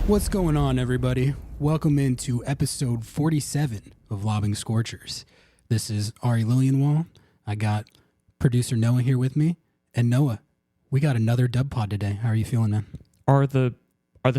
What's going on, everybody? Welcome into episode 47 of Lobbing Scorchers. This is Ari Lillianwall. I got producer Noah here with me. And Noah, we got another dub pod today. How are you feeling, man? Are the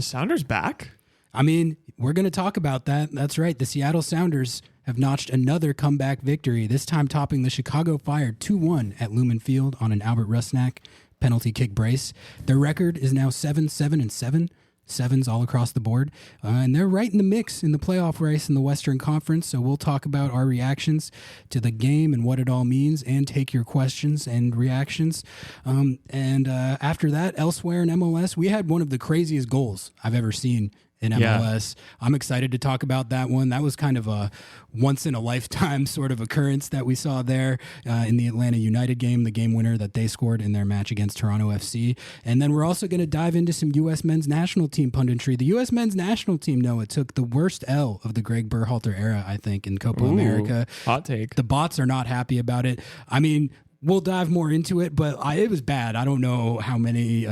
Sounders back? I mean, we're going to talk about that. That's right. The Seattle Sounders have notched another comeback victory, this time topping the Chicago Fire 2-1 at Lumen Field on an Albert Rusnak penalty kick brace. Their record is now 7-7-7. Sevens all across the board, and they're right in the mix in the playoff race in the Western Conference. So we'll talk about our reactions to the game and what it all means, and take your questions and reactions. And after that, elsewhere in MLS, we had one of the craziest goals I've ever seen in MLS. Yeah. I'm excited to talk about that one. That was kind of a once-in-a-lifetime sort of occurrence that we saw there in the Atlanta United game, the game winner that they scored in their match against Toronto FC. And then we're also going to dive into some U.S. men's national team punditry. The U.S. men's national team, Noah, took the worst L of the Greg Berhalter era, I think, in Copa America. Hot take. The bots are not happy about it. I mean, we'll dive more into it, but it was bad. I don't know how many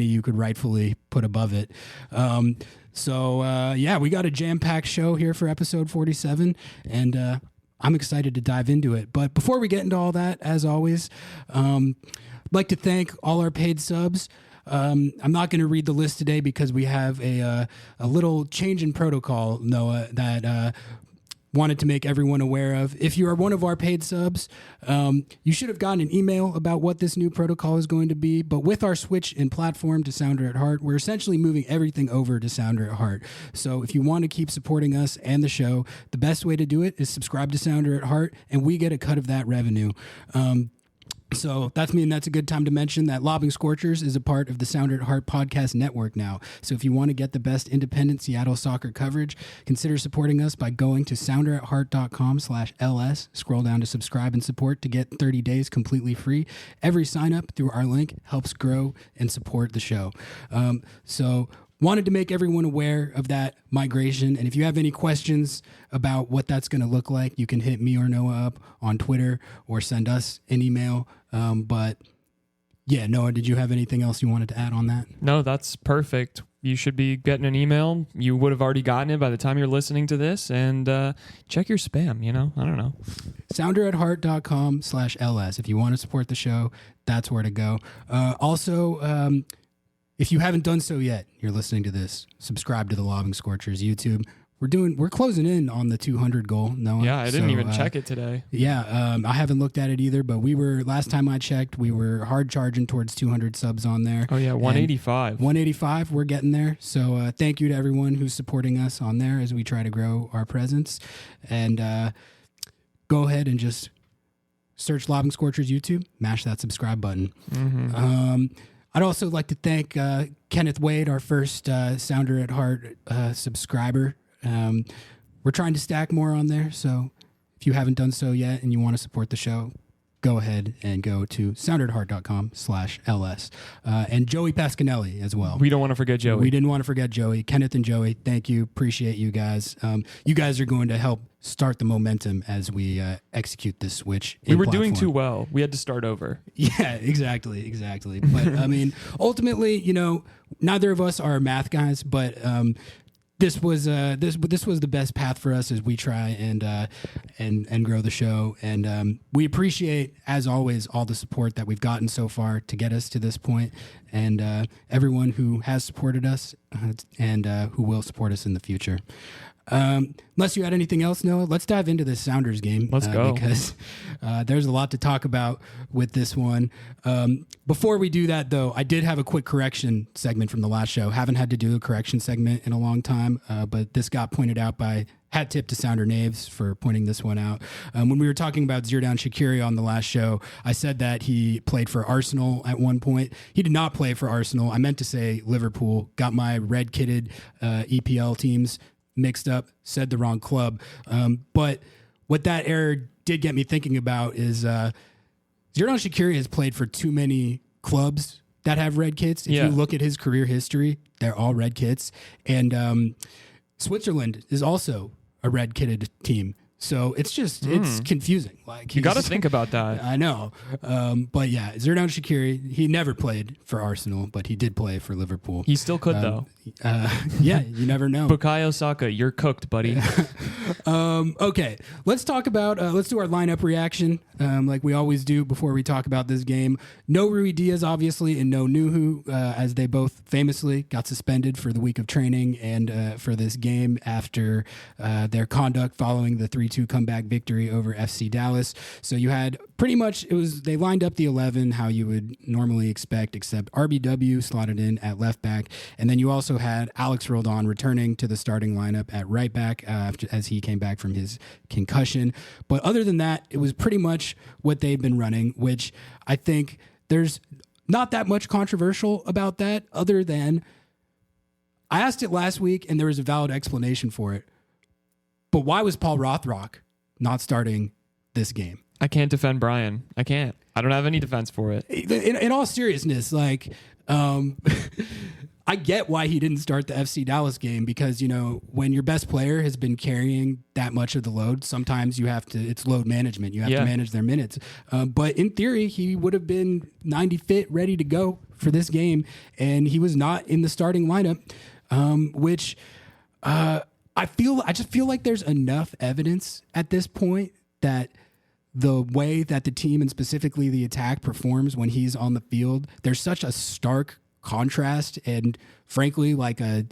you could rightfully put above it. So we got a jam-packed show here for episode 47, and I'm excited to dive into it. But before we get into all that, as always, I'd like to thank all our paid subs. I'm not going to read the list today because we have a little change in protocol, Noah, that wanted to make everyone aware of. If you are one of our paid subs, you should have gotten an email about what this new protocol is going to be. But with our switch in platform to Sounder at Heart, we're essentially moving everything over to Sounder at Heart. So if you want to keep supporting us and the show, the best way to do it is subscribe to Sounder at Heart, and we get a cut of that revenue. So that's a good time to mention that Lobbing Scorchers is a part of the Sounder at Heart podcast network now. So if you want to get the best independent Seattle soccer coverage, consider supporting us by going to sounderatheart.com/LS. Scroll down to subscribe and support to get 30 days completely free. Every sign up through our link helps grow and support the show. Wanted to make everyone aware of that migration. And if you have any questions about what that's going to look like, you can hit me or Noah up on Twitter or send us an email. But yeah, Noah, did you have anything else you wanted to add on that? No, that's perfect. You should be getting an email. You would have already gotten it by the time you're listening to this, and check your spam, I don't know. Sounderatheart.com/LS. If you want to support the show, that's where to go. If you haven't done so yet, you're listening to this, subscribe to the Lobbing Scorchers YouTube. We're closing in on the 200 goal, Noah. Yeah, I didn't even check it today. Yeah, I haven't looked at it either, but last time I checked, we were hard charging towards 200 subs on there. Oh yeah, 185. 185, we're getting there. So thank you to everyone who's supporting us on there as we try to grow our presence. And go ahead and just search Lobbing Scorchers YouTube, mash that subscribe button. Mm-hmm. I'd also like to thank Kenneth Wade, our first Sounder at Heart subscriber. We're trying to stack more on there, so if you haven't done so yet and you want to support the show, go ahead and go to sounderatheart.com/LS. And Joey Pasquinelli as well. We don't want to forget Joey. We didn't want to forget Joey. Kenneth and Joey, thank you. Appreciate you guys. You guys are going to help start the momentum as we execute this switch. We were doing too well. We had to start over. Yeah, exactly. But I mean, ultimately, neither of us are math guys, but this was the best path for us as we try and grow the show. And we appreciate, as always, all the support that we've gotten so far to get us to this point, and everyone who has supported us and who will support us in the future. Unless you had anything else, Noah, let's dive into this Sounders game. Let's go. Because there's a lot to talk about with this one. Before we do that, though, I did have a quick correction segment from the last show. Haven't had to do a correction segment in a long time, but this got pointed out by hat tip to Sounder Naves for pointing this one out. When we were talking about Xherdan Shaqiri on the last show, I said that he played for Arsenal at one point. He did not play for Arsenal. I meant to say Liverpool. Got my red-kitted EPL teams mixed up, said the wrong club. But what that error did get me thinking about is Xherdan Shaqiri has played for too many clubs that have red kits. If you look at his career history, they're all red kits. And Switzerland is also a red kitted team. So it's just it's confusing. Like You got to think about that. I know, but yeah, Xherdan Shaqiri. He never played for Arsenal, but he did play for Liverpool. He still could though. Yeah, you never know. Bukayo Saka, you're cooked, buddy. Okay, let's talk about let's do our lineup reaction like we always do before we talk about this game. No Rui Diaz, obviously, and no Nuhu, as they both famously got suspended for the week of training and for this game after their conduct following the 3-2 comeback victory over FC Dallas. So you had pretty much they lined up the 11 how you would normally expect, except RBW slotted in at left back, and then you also had Alex Roldan returning to the starting lineup at right back as he came back from his concussion. But other than that, it was pretty much what they've been running, which I think there's not that much controversial about that, other than I asked it last week and there was a valid explanation for it. But why was Paul Rothrock not starting this game? I can't defend Brian. I can't. I don't have any defense for it. In all seriousness, like, I get why he didn't start the FC Dallas game because, you know, when your best player has been carrying that much of the load, sometimes you have to, it's load management. You have to manage their minutes. But in theory, he would have been 90 fit, ready to go for this game. And he was not in the starting lineup, which I just feel like there's enough evidence at this point that the way that the team and specifically the attack performs when he's on the field, there's such a stark contrast and frankly like a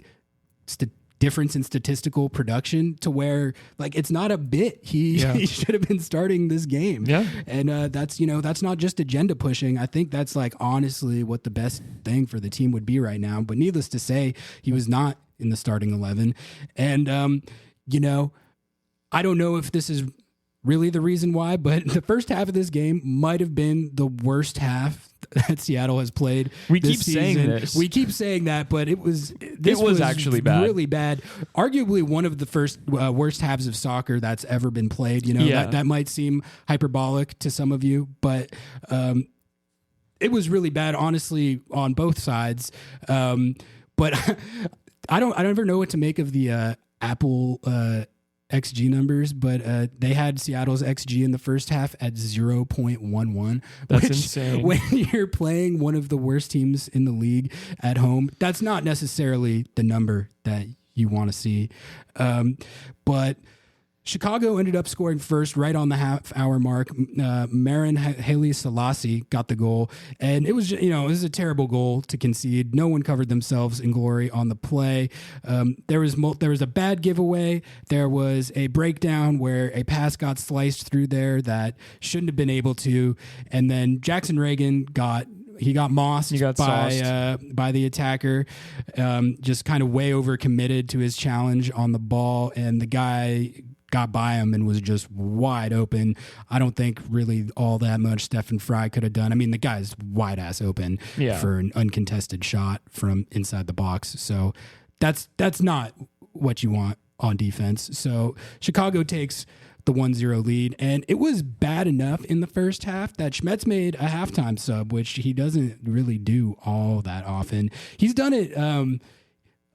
difference in statistical production to where like it's not a bit he should have been starting this game. And that's not just agenda pushing. I think that's like honestly what the best thing for the team would be right now, but needless to say he was not in the starting 11. And I don't know if this is really the reason why, but the first half of this game might have been the worst half that Seattle has played. We keep saying this. We keep saying that, but it was actually bad. Really bad. Arguably one of the first worst halves of soccer that's ever been played. You know, that might seem hyperbolic to some of you, but it was really bad, honestly, on both sides. But I don't ever know what to make of the Apple XG numbers, but they had Seattle's XG in the first half at 0.11. That's insane. When you're playing one of the worst teams in the league at home, that's not necessarily the number that you want to see. But Chicago ended up scoring first right on the half-hour mark. Marin Haile Selassie got the goal, and it was a terrible goal to concede. No one covered themselves in glory on the play. There was a bad giveaway. There was a breakdown where a pass got sliced through there that shouldn't have been able to, and then Jackson Reagan got mossed by the attacker, just kind of way over committed to his challenge on the ball, and the guy got by him and was just wide open. I don't think really all that much Stephen Fry could have done. I mean, the guy's wide ass open for an uncontested shot from inside the box. So that's not what you want on defense. So Chicago takes the 1-0 lead, and it was bad enough in the first half that Schmetz made a halftime sub, which he doesn't really do all that often. He's done it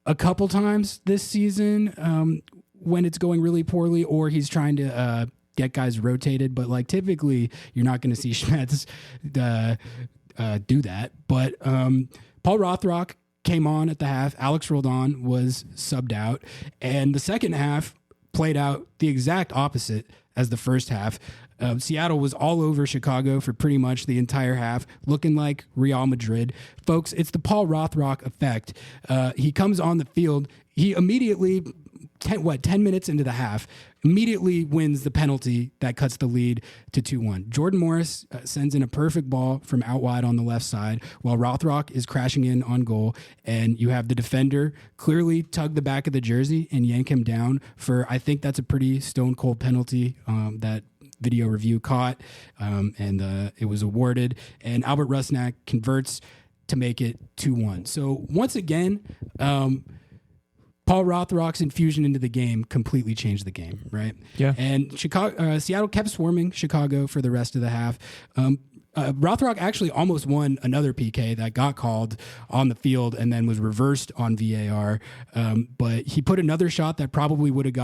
a couple times this season when it's going really poorly, or he's trying to get guys rotated. But like typically, you're not going to see Schmetz do that. But Paul Rothrock came on at the half. Alex Roldan was subbed out, and the second half played out the exact opposite as the first half. Seattle was all over Chicago for pretty much the entire half, looking like Real Madrid. Folks, it's the Paul Rothrock effect. He comes on the field. He immediately, 10 minutes into the half, immediately wins the penalty that cuts the lead to 2-1. Jordan Morris sends in a perfect ball from out wide on the left side while Rothrock is crashing in on goal, and you have the defender clearly tug the back of the jersey and yank him down for, I think that's a pretty stone cold penalty that video review caught, and it was awarded, and Albert Rusnak converts to make it 2-1. So once again, Paul Rothrock's infusion into the game completely changed the game, right? Yeah. And Seattle kept swarming Chicago for the rest of the half. Rothrock actually almost won another PK that got called on the field and then was reversed on VAR. But he put another shot that probably would have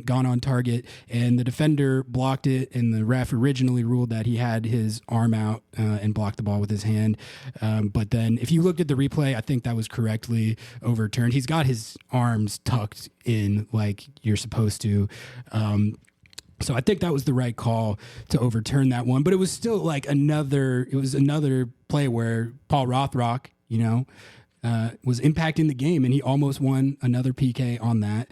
gone on target, and the defender blocked it, and the ref originally ruled that he had his arm out and blocked the ball with his hand. But then if you looked at the replay, I think that was correctly overturned. He's got his arms tucked in like you're supposed to. So I think that was the right call to overturn that one, but it was still like another play where Paul Rothrock, was impacting the game, and he almost won another PK on that.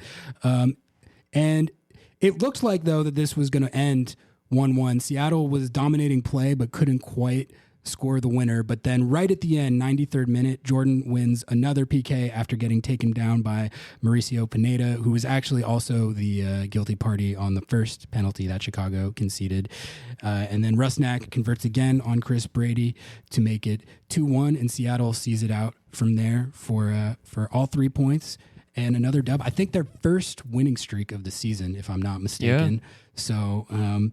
And it looked like, though, that this was going to end 1-1. Seattle was dominating play, but couldn't quite score the winner. But then right at the end, 93rd minute, Jordan wins another PK after getting taken down by Mauricio Pineda, who was actually also the guilty party on the first penalty that Chicago conceded. And then Rusnak converts again on Chris Brady to make it 2-1, and Seattle sees it out from there for all 3 points and another dub. I think their first winning streak of the season, if I'm not mistaken. Yeah. So,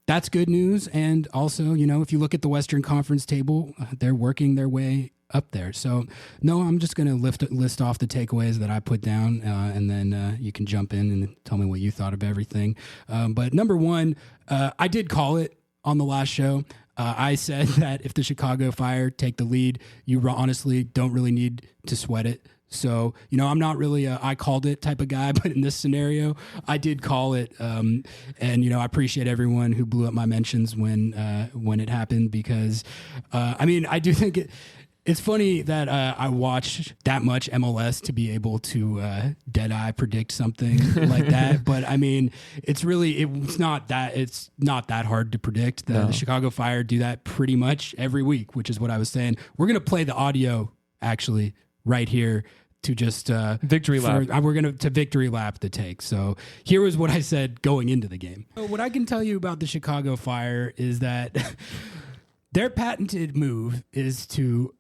that's good news. And also, if you look at the Western Conference table, they're working their way up there. So, no, I'm just going to list off the takeaways that I put down, and then you can jump in and tell me what you thought of everything. But number one, I did call it on the last show. I said that if the Chicago Fire take the lead, you honestly don't really need to sweat it. So, I'm not really I called it type of guy, but in this scenario, I did call it. And, I appreciate everyone who blew up my mentions when it happened, because, I do think it's funny that I watched that much MLS to be able to dead-eye predict something like that. But, it's not that hard to predict. The Chicago Fire do that pretty much every week, which is what I was saying. We're going to play the audio, actually, right here to just victory lap. We're going to victory lap the take. So here was what I said going into the game. So what I can tell you about the Chicago Fire is that their patented move is to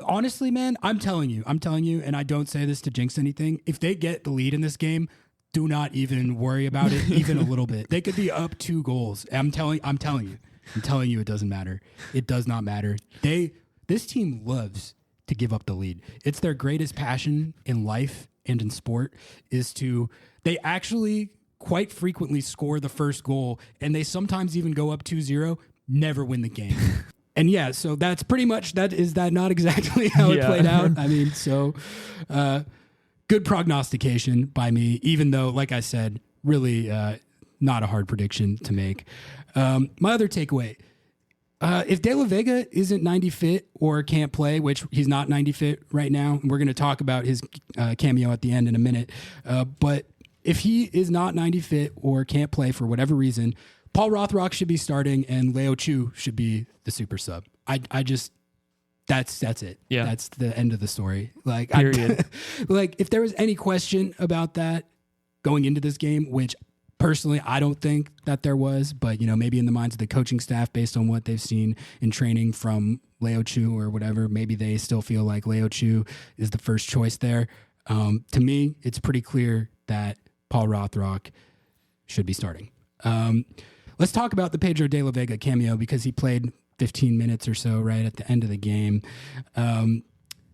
honestly, man, I'm telling you, and I don't say this to jinx anything. If they get the lead in this game, do not even worry about it even a little bit. They could be up 2 goals. I'm telling you, it doesn't matter. It does not matter. This team loves to give up the lead. It's their greatest passion in life and in sport they actually quite frequently score the first goal, and they sometimes even go up 2-0, never win the game. And yeah, so that's pretty much that. Is that not exactly how it played out? Good prognostication by me, even though, like I said, really not a hard prediction to make. My other takeaway, if De La Vega isn't 90 fit or can't play, which he's not 90 fit right now, and we're going to talk about his cameo at the end in a minute. But if he is not 90 fit or can't play for whatever reason, Paul Rothrock should be starting and Leo Chu should be the super sub. That's it. Yeah. That's the end of the story. Period. If there was any question about that going into this game, which personally, I don't think that there was, but maybe in the minds of the coaching staff, based on what they've seen in training from Leo Chu or whatever, maybe they still feel like Leo Chu is the first choice there. To me, it's pretty clear that Paul Rothrock should be starting. Let's talk about the Pedro De La Vega cameo, because he played 15 minutes or so right at the end of the game.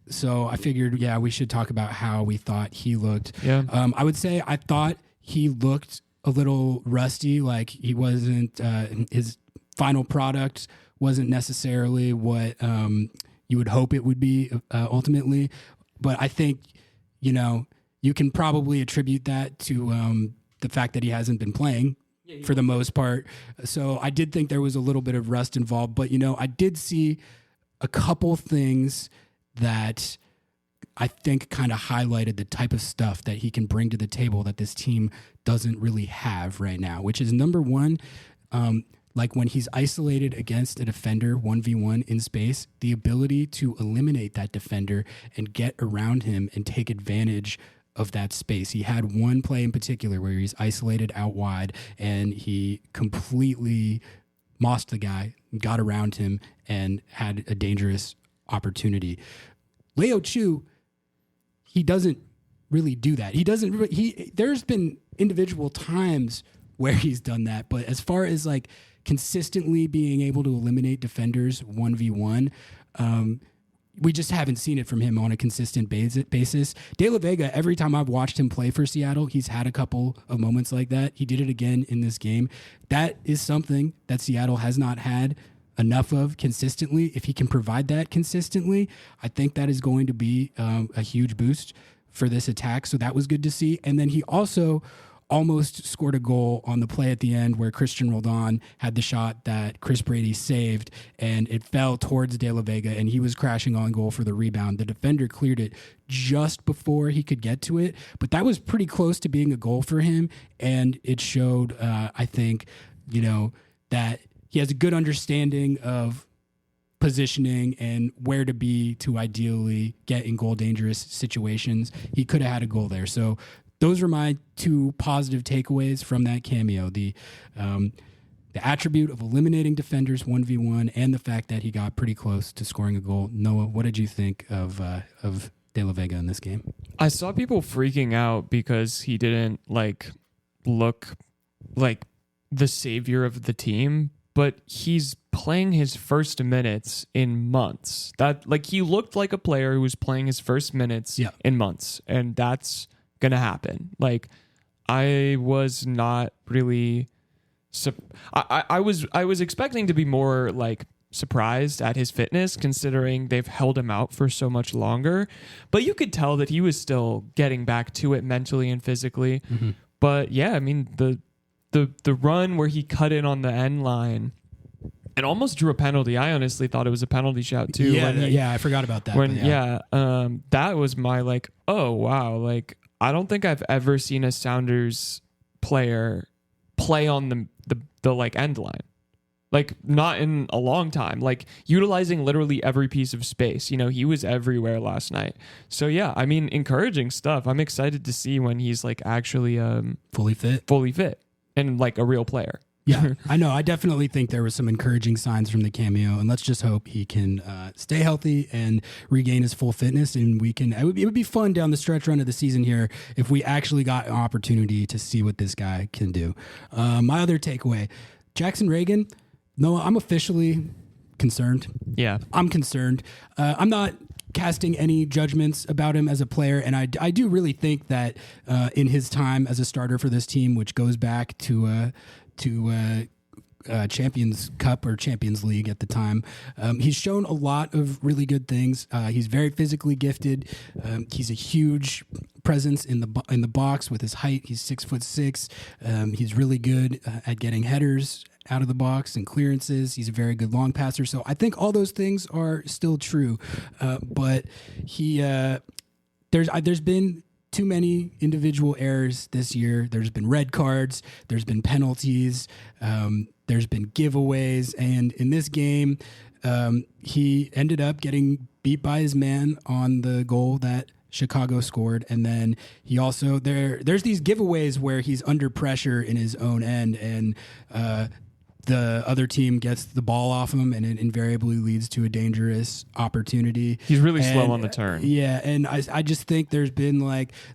So I figured, we should talk about how we thought he looked. Yeah. I would say I thought he looked a little rusty, like he wasn't, his final product wasn't necessarily what you would hope it would be ultimately. But I think, you can probably attribute that to the fact that he hasn't been playing for the most part. So I did think there was a little bit of rust involved, but I did see a couple things that I think kind of highlighted the type of stuff that he can bring to the table that this team doesn't really have right now, which is number one, like when he's isolated against a defender 1v1 in space, the ability to eliminate that defender and get around him and take advantage of that space. He had one play in particular where he's isolated out wide and he completely mossed the guy, got around him, and had a dangerous opportunity. Leo Chu, he doesn't really do that. There's been individual times where he's done that. But as far as like consistently being able to eliminate defenders 1v1, we just haven't seen it from him on a consistent basis. De La Vega, every time I've watched him play for Seattle, he's had a couple of moments like that. He did it again in this game. That is something that Seattle has not had enough of consistently. If he can provide that consistently, I think that is going to be a huge boost for this attack. So that was good to see. And then he also almost scored a goal on the play at the end where Christian Roldan had the shot that Chris Brady saved, and it fell towards De La Vega, and he was crashing on goal for the rebound. The defender cleared it just before he could get to it, but that was pretty close to being a goal for him, and it showed, I think, that he has a good understanding of positioning and where to be to ideally get in goal dangerous situations. He could have had a goal there. So those are my two positive takeaways from that cameo. The attribute of eliminating defenders 1v1 and the fact that he got pretty close to scoring a goal. Noah, what did you think of De La Vega in this game? I saw people freaking out because he didn't look like the savior of the team, but he's playing his first minutes in months. That he looked like a player who was playing his first minutes in months, and that's gonna happen. I was not really I was expecting to be more surprised at his fitness, considering they've held him out for so much longer, but you could tell that he was still getting back to it mentally and physically. Mm-hmm. But yeah, I mean, the run where he cut in on the end line and almost drew a penalty. I honestly thought it was a penalty shout too. Yeah, I forgot about that. That was my oh wow, I don't think I've ever seen a Sounders player play on the end line. Not in a long time. Utilizing literally every piece of space. He was everywhere last night. So yeah, I mean, encouraging stuff. I'm excited to see when he's actually fully fit and a real player. Yeah, I know. I definitely think there were some encouraging signs from the cameo, and let's just hope he can stay healthy and regain his full fitness. And it would be fun down the stretch run of the season here if we actually got an opportunity to see what this guy can do. My other takeaway, Jackson Reagan. No, I'm officially concerned. Yeah, I'm concerned. I'm not casting any judgments about him as a player, and I do really think that in his time as a starter for this team, which goes back to Champions Cup or Champions League at the time, he's shown a lot of really good things. He's very physically gifted. He's a huge presence in the box with his height. He's 6'6". He's really good at getting headers out of the box and clearances. He's a very good long passer. So I think all those things are still true. But there's been too many individual errors this year. There's been red cards. There's been penalties. There's been giveaways. And in this game, he ended up getting beat by his man on the goal that Chicago scored. And then he also, there's these giveaways where he's under pressure in his own end, and the other team gets the ball off him, and it invariably leads to a dangerous opportunity. He's really slow on the turn. Yeah, and I just think there's been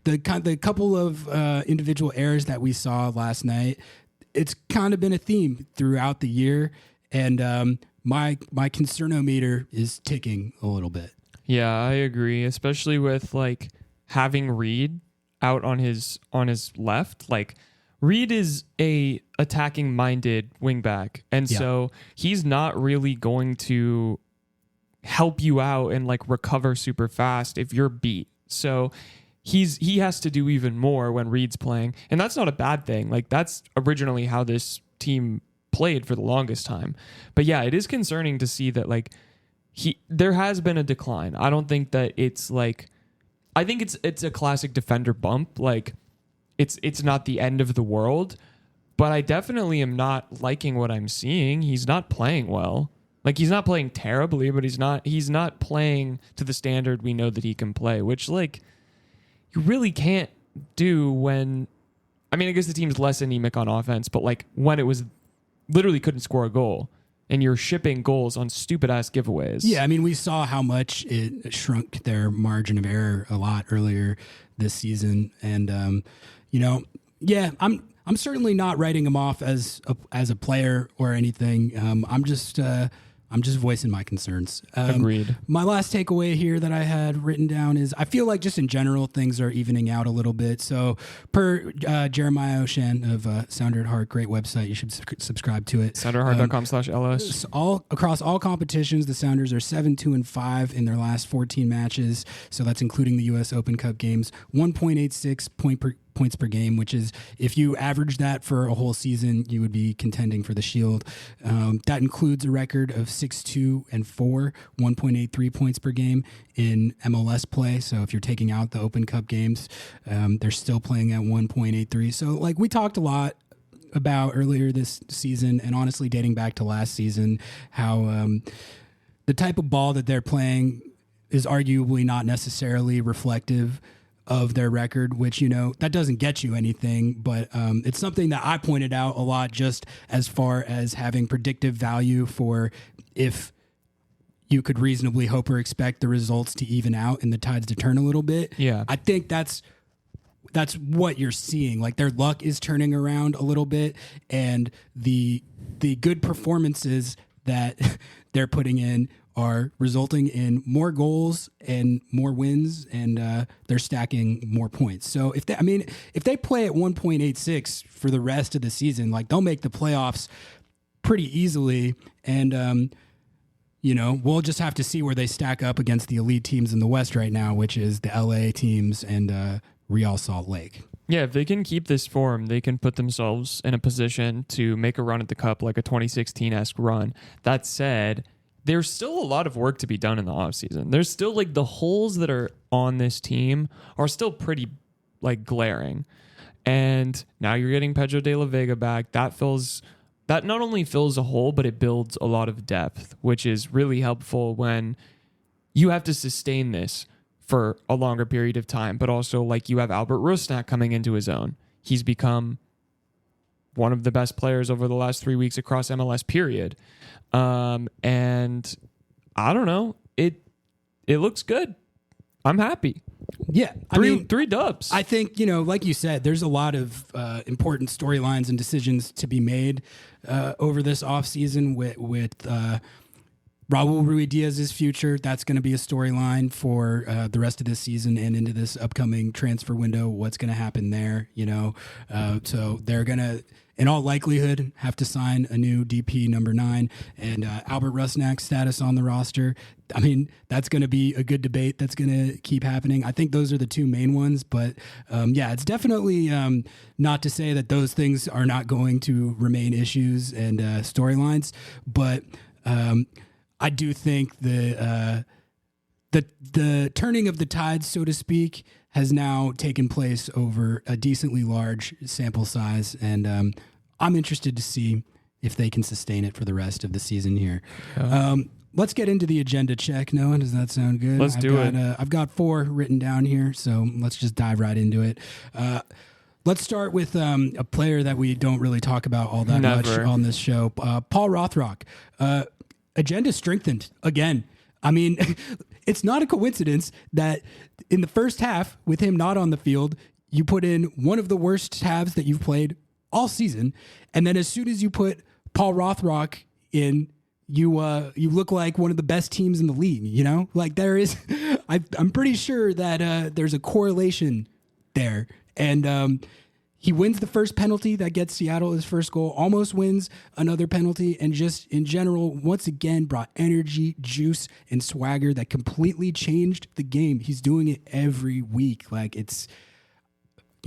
the couple of individual errors that we saw last night. It's kind of been a theme throughout the year, and my concernometer is ticking a little bit. Yeah, I agree, especially with having Reed out on his left. Reed is a attacking minded wingback, and so he's not really going to help you out and recover super fast if you're beat. So he has to do even more when Reed's playing, and that's not a bad thing. That's originally how this team played for the longest time. But yeah, it is concerning to see that there has been a decline. I don't think that it's I think it's a classic defender bump. It's not the end of the world, but I definitely am not liking what I'm seeing. He's not playing well. He's not playing terribly, but he's not playing to the standard we know that he can play, which you really can't do when, I mean, I guess the team's less anemic on offense, but when it was literally couldn't score a goal and you're shipping goals on stupid ass giveaways. Yeah. I mean, we saw how much it shrunk their margin of error a lot earlier this season. And, I'm I'm certainly not writing him off as a player or anything. I'm just voicing my concerns. Agreed. My last takeaway here that I had written down is I feel like just in general things are evening out a little bit. So per Jeremiah Oshan of Sounder at Heart, great website. You should subscribe to it. SounderHeart.com/LS. Across all competitions, the Sounders are 7-2-5 in their last 14 matches. So that's including the U.S. Open Cup games. 1.86 points per game, which is, if you average that for a whole season, you would be contending for the Shield. That includes a record of 6-2-4, 1.83 points per game in MLS play. So if you're taking out the Open Cup games, they're still playing at 1.83. So like we talked a lot about earlier this season, and honestly dating back to last season, how the type of ball that they're playing is arguably not necessarily reflective of their record, which, that doesn't get you anything, but it's something that I pointed out a lot just as far as having predictive value for if you could reasonably hope or expect the results to even out and the tides to turn a little bit. Yeah. I think that's what you're seeing. Like, their luck is turning around a little bit, and the good performances that they're putting in are resulting in more goals and more wins, and they're stacking more points. So if they play at 1.86 for the rest of the season, like, they'll make the playoffs pretty easily. And we'll just have to see where they stack up against the elite teams in the West right now, which is the LA teams and Real Salt Lake. Yeah, if they can keep this form, they can put themselves in a position to make a run at the Cup, like a 2016-esque run. That said, there's still a lot of work to be done in the offseason. There's still, like, the holes that are on this team are still pretty, like, glaring. And now you're getting Pedro de la Vega back. That not only fills a hole, but it builds a lot of depth, which is really helpful when you have to sustain this for a longer period of time. But also, like, you have Albert Rusnak coming into his own. He's become one of the best players over the last 3 weeks across MLS, period. And I don't know. It looks good. I'm happy. Yeah. Three dubs. I think, like you said, there's a lot of important storylines and decisions to be made over this offseason with Raul Ruidiaz's future. That's going to be a storyline for the rest of this season and into this upcoming transfer window. What's going to happen there, So they're going to, in all likelihood, have to sign a new DP number 9, and Albert Rusnak's status on the roster. I mean, that's going to be a good debate that's going to keep happening. I think those are the two main ones, but it's definitely not to say that those things are not going to remain issues and storylines, but I do think the turning of the tides, so to speak, has now taken place over a decently large sample size, and I'm interested to see if they can sustain it for the rest of the season here. Let's get into the agenda check, Noah. Does that sound good? Let's do it. I've got 4 written down here, so let's just dive right into it. Let's start with a player that we don't really talk about all that much on this show, Paul Rothrock. Agenda strengthened again. I mean, it's not a coincidence that in the first half, with him not on the field, you put in one of the worst halves that you've played all season, and then as soon as you put Paul Rothrock in, you look like one of the best teams in the league. Like, there is, I'm pretty sure that there's a correlation there, and he wins the first penalty that gets Seattle his first goal, almost wins another penalty, and just in general, once again, brought energy, juice, and swagger that completely changed the game. He's doing it every week. Like,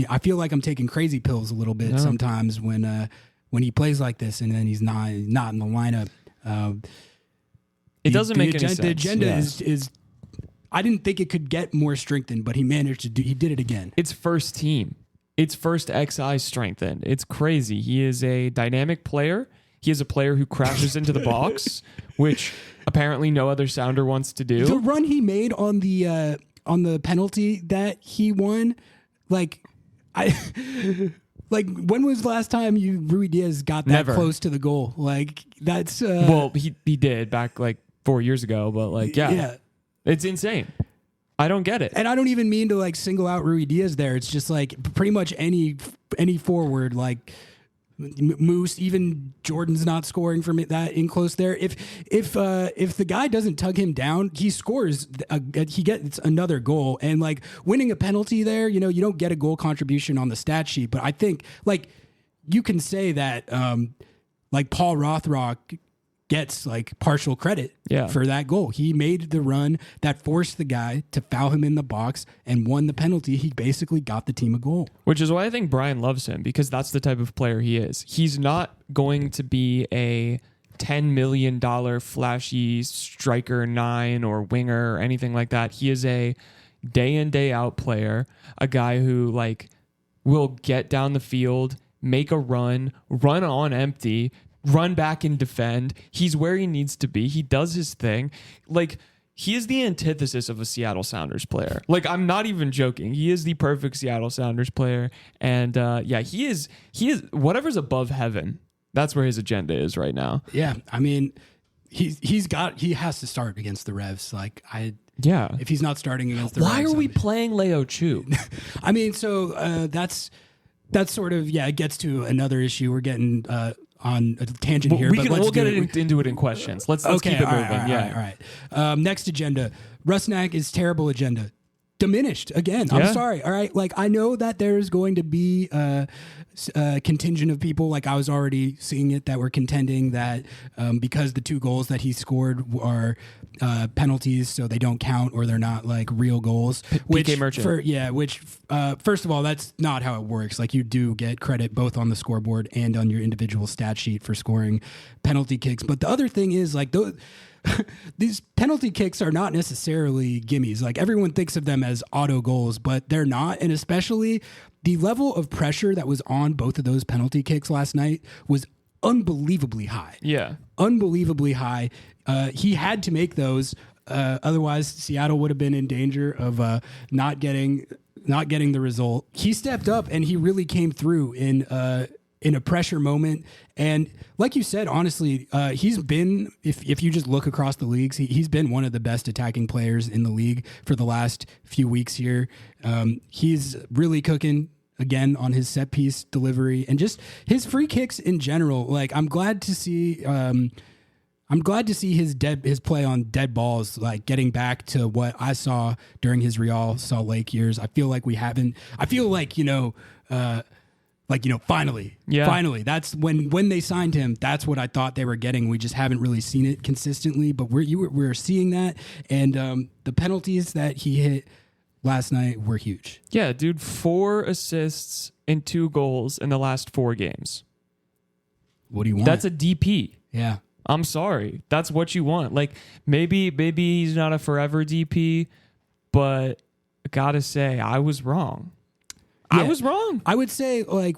I feel like I'm taking crazy pills a little bit sometimes when he plays like this, and then he's not in the lineup. It doesn't make any sense. The agenda is I didn't think it could get more strengthened, but he managed to he did it again. It's first team. It's first XI strengthened. It's crazy. He is a dynamic player. He is a player who crashes into the box, which apparently no other Sounder wants to do. The run he made on the penalty that he won, when was the last time Ruidiaz got that Never. close to the goal? Like, that's well, he did back like 4 years ago, but yeah. It's insane. I don't get it. And I don't even mean to like single out Rui Diaz there. It's just like pretty much any forward, like Moose, even Jordan's not scoring from that in close there. If the guy doesn't tug him down, he scores. He gets another goal, and like winning a penalty there, you don't get a goal contribution on the stat sheet. But I think like you can say that like Paul Rothrock gets like partial credit for that goal. He made the run that forced the guy to foul him in the box and won the penalty. He basically got the team a goal. Which is why I think Brian loves him, because that's the type of player he is. He's not going to be a $10 million flashy striker 9 or winger or anything like that. He is a day in, day out player, a guy who like will get down the field, make a run on empty, run back and defend. He's where he needs to be. He does his thing. Like, he is the antithesis of a Seattle Sounders player. Like, I'm not even joking. He is the perfect Seattle Sounders player. And he is whatever's above heaven. That's where his agenda is right now. Yeah. I mean, he has to start against the Revs. If he's not starting against the Revs. Why are we playing Leo Chu? I mean, so that's sort of, it gets to another issue. We're getting on a tangent here. We'll get into it in questions. Let's keep it moving. All right. Next agenda. Rusnak is terrible agenda. Diminished again. Yeah. I'm sorry. All right. Like, I know that there's going to be a contingent of people, like I was already seeing it, that were contending that because the 2 goals that he scored are penalties, so they don't count or they're not like real goals. PK Merchant. First of all, that's not how it works. Like, you do get credit both on the scoreboard and on your individual stat sheet for scoring penalty kicks. But the other thing is, like, these penalty kicks are not necessarily gimmies. Like, everyone thinks of them as auto goals, but they're not. And especially the level of pressure that was on both of those penalty kicks last night was unbelievably high. Yeah. Unbelievably high. He had to make those. Otherwise, Seattle would have been in danger of not getting the result. He stepped up and he really came through in a pressure moment. And like you said, honestly, he's been, if you just look across the leagues, he's been one of the best attacking players in the league for the last few weeks here. He's really cooking again on his set piece delivery and just his free kicks in general. Like, I'm glad to see his play on dead balls, like getting back to what I saw during his Real Salt Lake years. I feel like finally, that's when they signed him. That's what I thought they were getting. We just haven't really seen it consistently, but we're seeing that. And the penalties that he hit last night were huge. Yeah, dude, 4 assists and 2 goals in the last 4 games. What do you want? That's a DP. Yeah. I'm sorry. That's what you want. Like, maybe he's not a forever DP, but I gotta say, I was wrong. Yeah. I was wrong. I would say, like,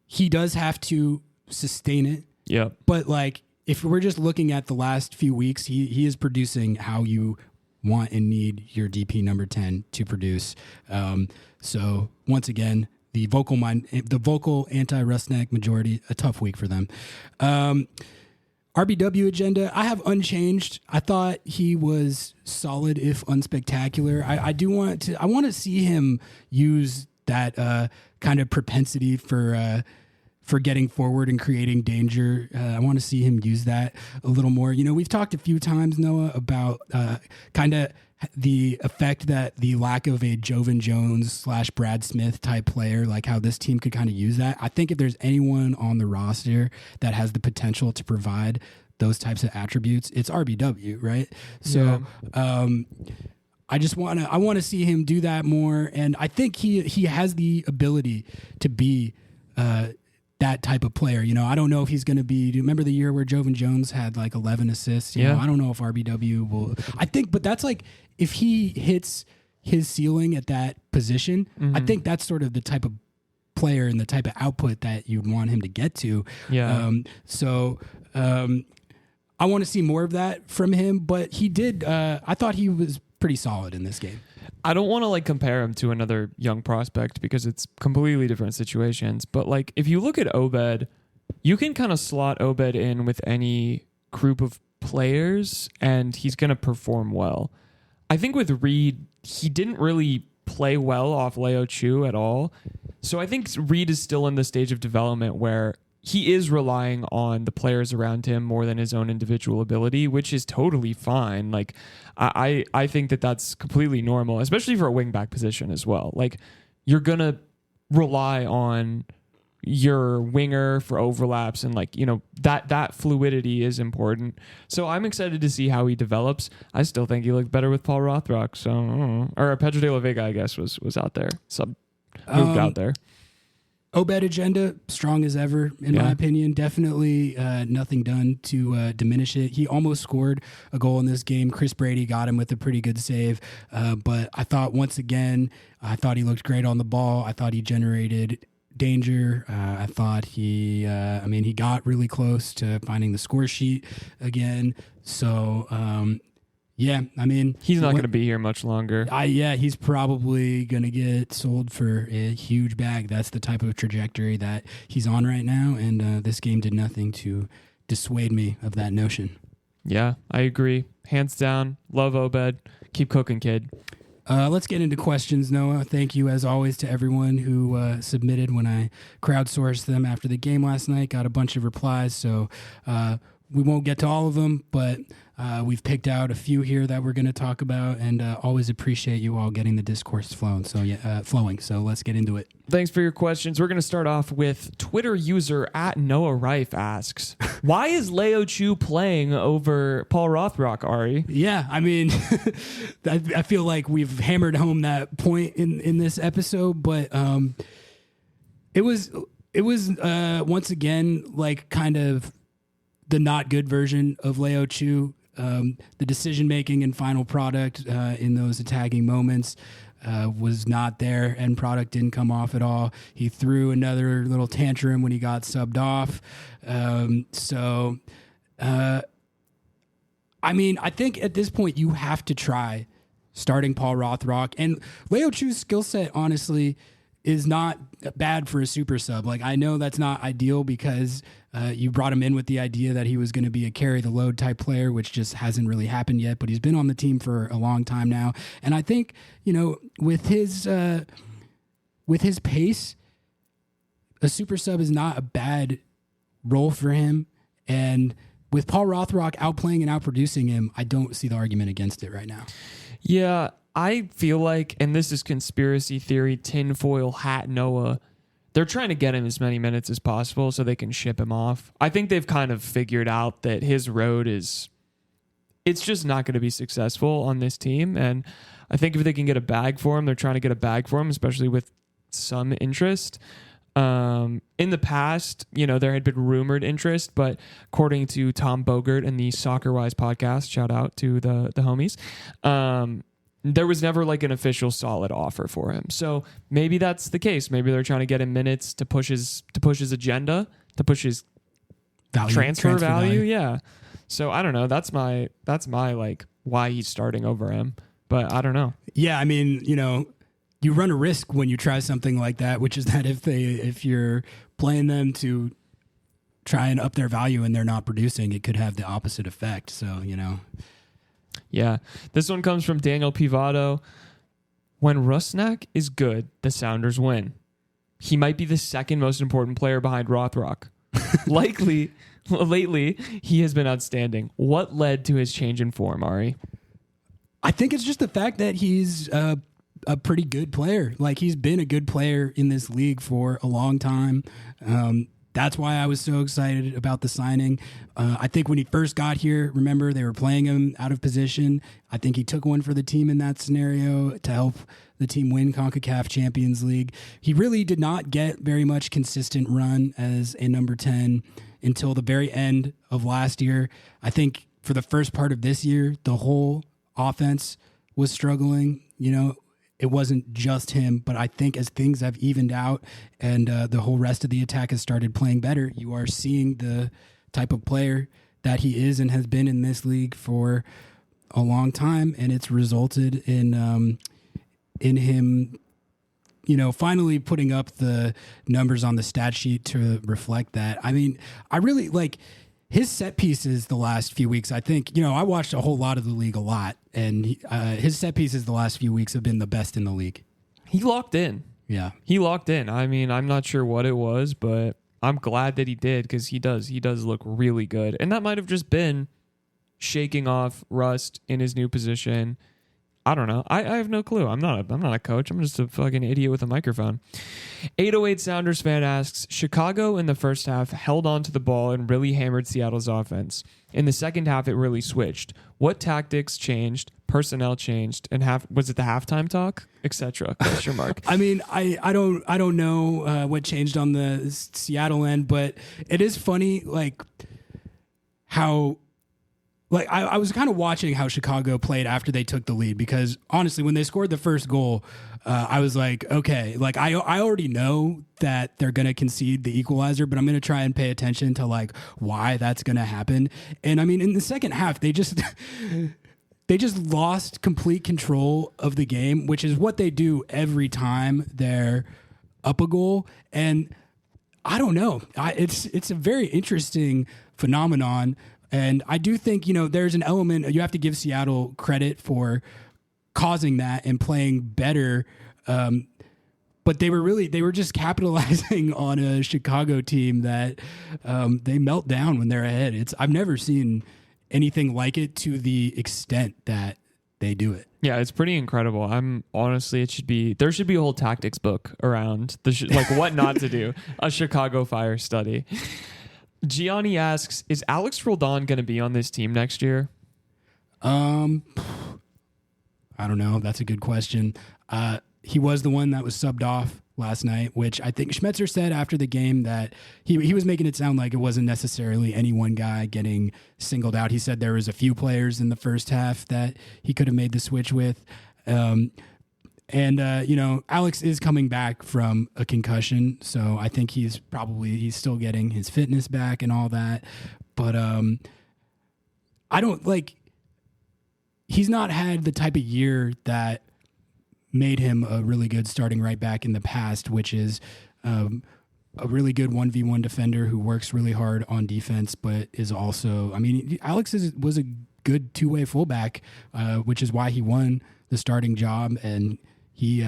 he does have to sustain it. Yeah. But, like, if we're just looking at the last few weeks, he is producing how you want and need your DP number 10 to produce. So, once again, the vocal anti-Rusnak majority, a tough week for them. RBW agenda, I have unchanged. I thought he was solid, if unspectacular. I want to see him use that kind of propensity for getting forward and creating danger. I want to see him use that a little more. We've talked a few times, Noah, about kind of the effect that the lack of a Jovan Jones / Brad Smith type player, like how this team could kind of use that. I think if there's anyone on the roster that has the potential to provide those types of attributes, it's RBW, right? So I want to see him do that more. And I think he has the ability to be that type of player. I don't know if he's going to be. Do you remember the year where Jovan Jones had like 11 assists? You know, I don't know if RBW will. I think, but that's like if he hits his ceiling at that position, I think that's sort of the type of player and the type of output that you'd want him to get to. Yeah. I want to see more of that from him, but he did. I thought he was pretty solid in this game. I don't want to like compare him to another young prospect because it's completely different situations. But like if you look at Obed, you can kind of slot Obed in with any group of players and he's going to perform well. I think with Reed, he didn't really play well off Leo Chu at all. So I think Reed is still in the stage of development where he is relying on the players around him more than his own individual ability, which is totally fine. Like, I think that that's completely normal, especially for a wingback position as well. Like, you're going to rely on your winger for overlaps, and like, you know, that fluidity is important. So I'm excited to see how he develops. I still think he looked better with Paul Rothrock. So, or Pedro de la Vega, I guess, was out there, moved out there. Obed agenda, strong as ever, in my opinion. Definitely nothing done to diminish it. He almost scored a goal in this game. Chris Brady got him with a pretty good save. But I thought, once again, he looked great on the ball. I thought he generated danger. I thought he got really close to finding the score sheet again. So, yeah, I mean, he's not going to be here much longer. He's probably going to get sold for a huge bag. That's the type of trajectory that he's on right now, and this game did nothing to dissuade me of that notion. Yeah, I agree. Hands down. Love Obed. Keep cooking, kid. Let's get into questions, Noah. Thank you, as always, to everyone who submitted when I crowdsourced them after the game last night. Got a bunch of replies, so we won't get to all of them, but we've picked out a few here that we're going to talk about, and always appreciate you all getting the discourse flowing. So let's get into it. Thanks for your questions. We're going to start off with Twitter user @NoahRife asks, why is Leo Chu playing over Paul Rothrock, Ari? Yeah, I mean, I feel like we've hammered home that point in this episode, but it was once again like kind of the not good version of Leo Chu. The decision making and final product in those attacking moments was not there. End product didn't come off at all. He threw another little tantrum when he got subbed off. I mean, I think at this point you have to try starting Paul Rothrock. And Leo Chu's skill set, honestly, is not bad for a super sub. Like, I know that's not ideal because you brought him in with the idea that he was going to be a carry the load type player, which just hasn't really happened yet, but he's been on the team for a long time now. And I think, you know, with his pace, a super sub is not a bad role for him. And with Paul Rothrock outplaying and outproducing him, I don't see the argument against it right now. Yeah, I feel like, and this is conspiracy theory, tinfoil hat Noah, they're trying to get him as many minutes as possible so they can ship him off. I think they've kind of figured out that his road it's just not going to be successful on this team. And I think if they can get a bag for him, they're trying to get a bag for him, especially with some interest. In the past, you know, there had been rumored interest, but according to Tom Bogert and the Soccer Wise podcast, shout out to the homies, there was never like an official solid offer for him. So maybe that's the case. Maybe they're trying to get him minutes to push his agenda, to push his transfer value. Yeah. So I don't know. That's my like why he's starting over him. But I don't know. Yeah, I mean, you know, you run a risk when you try something like that, which is that if you're playing them to try and up their value and they're not producing, it could have the opposite effect. So, you know. Yeah. This one comes from Daniel Pivado. When Rusnak is good, the Sounders win. He might be the second most important player behind Rothrock. Lately, he has been outstanding. What led to his change in form, Ari? I think it's just the fact that he's a pretty good player. Like, he's been a good player in this league for a long time. That's why I was so excited about the signing. I think when he first got here, remember, they were playing him out of position. I think he took one for the team in that scenario to help the team win CONCACAF Champions League. He really did not get very much consistent run as a number 10 until the very end of last year. I think for the first part of this year, the whole offense was struggling. You know, it wasn't just him, but I think as things have evened out and the whole rest of the attack has started playing better, you are seeing the type of player that he is and has been in this league for a long time, and it's resulted in him, you know, finally putting up the numbers on the stat sheet to reflect that. I mean, I really like his set pieces the last few weeks. I think, you know, I watched a whole lot of the league a lot and his set pieces the last few weeks have been the best in the league. He locked in. Yeah, he locked in. I mean, I'm not sure what it was, but I'm glad that he did, because he does look really good. And that might have just been shaking off rust in his new position. I don't know. I have no clue. I'm not a coach. I'm just a fucking idiot with a microphone. 808 Sounders fan asks, Chicago in the first half held on to the ball and really hammered Seattle's offense. In the second half, it really switched. What tactics changed? Personnel changed? And was it the halftime talk, etc.? Question mark. I mean, I don't know what changed on the Seattle end, but it is funny, like how. Like I was kind of watching how Chicago played after they took the lead, because honestly, when they scored the first goal, I was like, okay, like I already know that they're going to concede the equalizer, but I'm going to try and pay attention to like why that's going to happen. And I mean, in the second half, they just lost complete control of the game, which is what they do every time they're up a goal. And I don't know, it's a very interesting phenomenon. And I do think, there's an element, you have to give Seattle credit for causing that and playing better. But they were just capitalizing on a Chicago team that they melt down when they're ahead. I've never seen anything like it to the extent that they do it. Yeah, it's pretty incredible. Honestly, there should be a whole tactics book around like what not to do, a Chicago Fire study. Gianni asks, is Alex Roldan going to be on this team next year? I don't know. That's a good question. He was the one that was subbed off last night, which I think Schmetzer said after the game that he was making it sound like it wasn't necessarily any one guy getting singled out. He said there was a few players in the first half that he could have made the switch with. Alex is coming back from a concussion, so I think he's still getting his fitness back and all that. But he's not had the type of year that made him a really good starting right back in the past, which is a really good 1v1 defender who works really hard on defense, but is also, Alex was a good two-way fullback, which is why he won the starting job, and he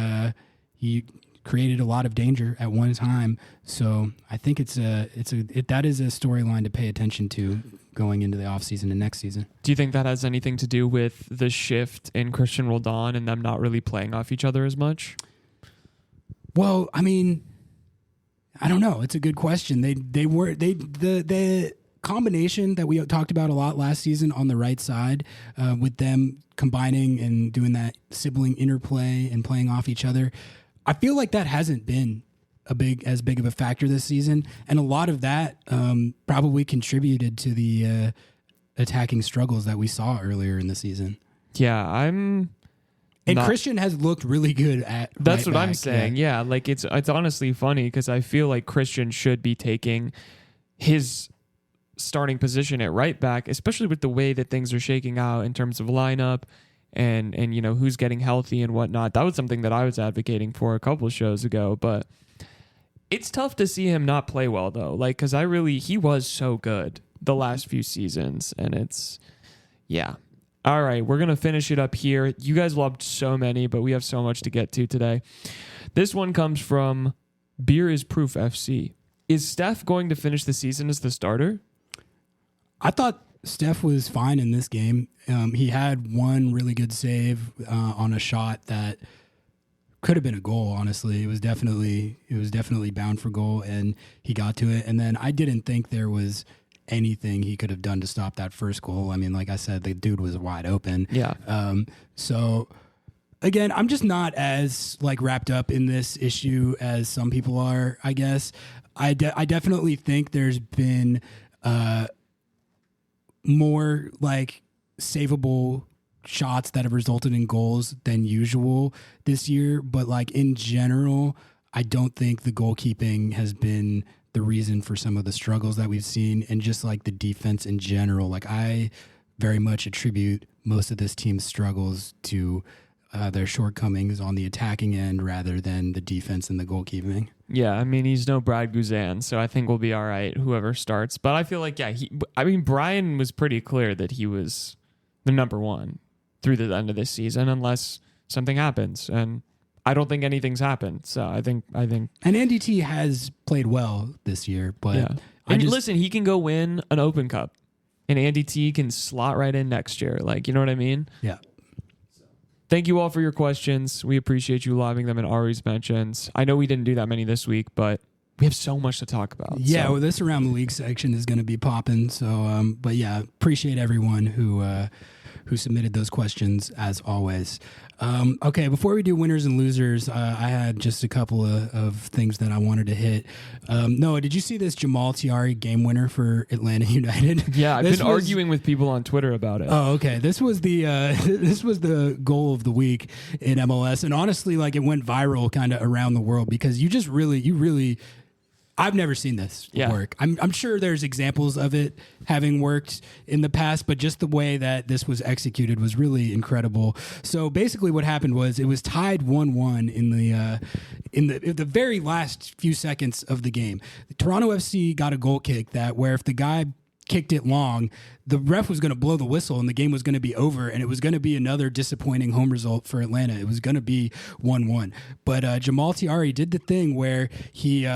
created a lot of danger at one time. So I think that is a storyline to pay attention to going into the offseason and next season. Do you think that has anything to do with the shift in Christian Roldan and them not really playing off each other as much? Well, I don't know. It's a good question. The combination that we talked about a lot last season on the right side, with them combining and doing that sibling interplay and playing off each other, I feel like that hasn't been as big of a factor this season, and a lot of that probably contributed to the attacking struggles that we saw earlier in the season. Yeah, Christian has looked really good at. That's what I'm saying. Yeah, like it's honestly funny because I feel like Christian should be taking his starting position at right back, especially with the way that things are shaking out in terms of lineup and who's getting healthy and whatnot. That was something that I was advocating for a couple of shows ago, but it's tough to see him not play well though. Like, cause he was so good the last few seasons, and yeah. All right, we're going to finish it up here. You guys loved so many, but we have so much to get to today. This one comes from Beer is Proof FC. Is Steph going to finish the season as the starter? I thought Steph was fine in this game. He had one really good save on a shot that could have been a goal, honestly. It was definitely bound for goal, and he got to it. And then I didn't think there was anything he could have done to stop that first goal. I mean, like I said, the dude was wide open. Yeah. So again, I'm just not as wrapped up in this issue as some people are, I guess. I definitely think there's been more savable shots that have resulted in goals than usual this year. But in general, I don't think the goalkeeping has been the reason for some of the struggles that we've seen, and just the defense in general. I very much attribute most of this team's struggles to their shortcomings on the attacking end rather than the defense and the goalkeeping. Yeah, I mean, he's no Brad Guzan, so I think we'll be all right, whoever starts. But I feel Brian was pretty clear that he was the number one. through the end of this season unless something happens. And I don't think anything's happened. So I think. And Andy T has played well this year, but yeah. And listen, he can go win an Open Cup, and Andy T can slot right in next year. Like, you know what I mean? Yeah. Thank you all for your questions. We appreciate you lobbing them in Ari's mentions. I know we didn't do that many this week, but we have so much to talk about. Yeah, well, this Around the League section is going to be popping. So, but yeah, appreciate everyone who submitted those questions as always. Okay, before we do winners and losers, I had just a couple of things that I wanted to hit. Noah, did you see this Jamal Tiari game winner for Atlanta United? Yeah, I've been arguing with people on Twitter about it. Oh, okay. This was the goal of the week in MLS, and honestly, like, it went viral kind of around the world because you really. I've never seen this work. I'm sure there's examples of it having worked in the past, but just the way that this was executed was really incredible. So basically what happened was it was tied 1-1 in the very last few seconds of the game. Toronto FC got a goal kick where if the guy kicked it long, the ref was going to blow the whistle and the game was going to be over, and it was going to be another disappointing home result for Atlanta. It was going to be 1-1. But Jamal Tiari did the thing where he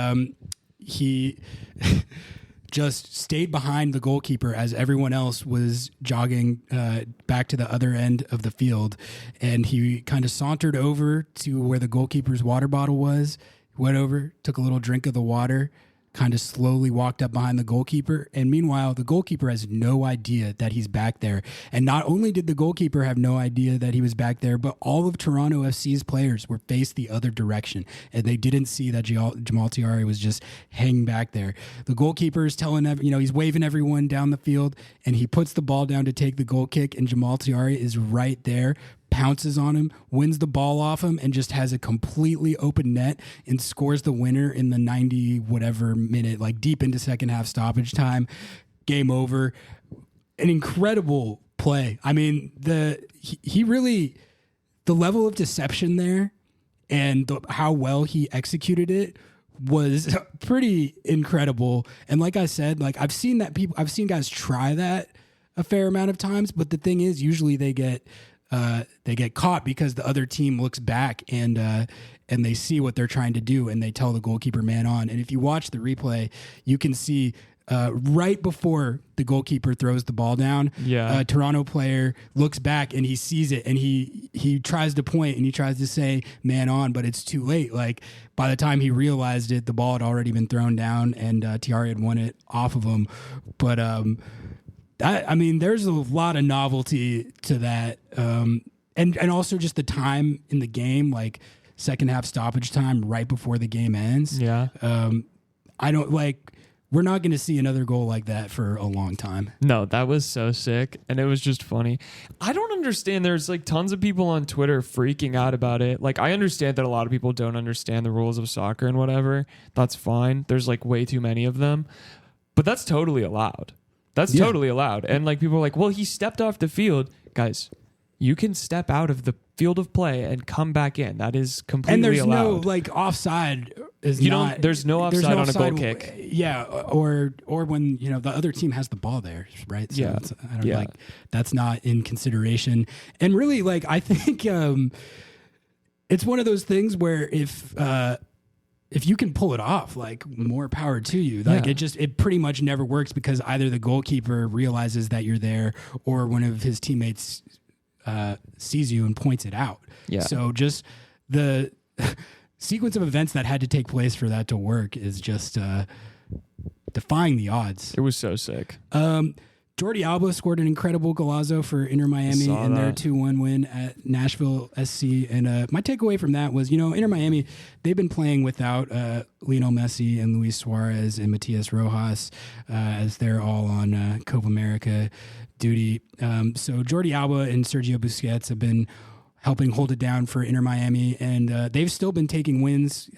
just stayed behind the goalkeeper as everyone else was jogging back to the other end of the field. And he kind of sauntered over to where the goalkeeper's water bottle was, went over, took a little drink of the water, kind of slowly walked up behind the goalkeeper. And meanwhile, the goalkeeper has no idea that he's back there. And not only did the goalkeeper have no idea that he was back there, but all of Toronto FC's players were faced the other direction. And they didn't see that Jamal Tiari was just hanging back there. The goalkeeper is he's waving everyone down the field, and he puts the ball down to take the goal kick, and Jamal Tiari is right there, pounces on him, wins the ball off him, and just has a completely open net and scores the winner in the 90 whatever minute, like deep into second half stoppage time. Game over. An incredible play. I mean, the level of deception there and how well he executed it was pretty incredible. And like I said, like I've seen guys try that a fair amount of times, but the thing is, usually they get caught because the other team looks back and they see what they're trying to do, and they tell the goalkeeper man on. And if you watch the replay, you can see right before the goalkeeper throws the ball down, a Toronto player looks back and he sees it, and he tries to point and he tries to say man on, but it's too late. Like, by the time he realized it, the ball had already been thrown down, and Tiari had won it off of him. But there's a lot of novelty to that. And also just the time in the game, like second half stoppage time right before the game ends. Yeah. We're not going to see another goal like that for a long time. No, that was so sick. And it was just funny. I don't understand. There's like tons of people on Twitter freaking out about it. Like, I understand that a lot of people don't understand the rules of soccer and whatever. That's fine. There's like way too many of them. But that's totally allowed. Totally allowed. And like people are like, well, he stepped off the field. Guys, you can step out of the field of play and come back in. That is completely allowed. And there's no like offside is not. There's no offside on a goal kick. Yeah, or when the other team has the ball there, right? So yeah, that's not in consideration. And really, like, I think it's one of those things where if you can pull it off, like, more power to you. Like, it pretty much never works because either the goalkeeper realizes that you're there or one of his teammates sees you and points it out. Yeah. So just the sequence of events that had to take place for that to work is just defying the odds. It was so sick. Jordi Alba scored an incredible golazo for Inter Miami in their 2-1 win at Nashville SC. And my takeaway from that was, Inter Miami, they've been playing without Lionel Messi and Luis Suarez and Matias Rojas as they're all on Copa America duty. So Jordi Alba and Sergio Busquets have been helping hold it down for Inter Miami, and they've still been taking wins,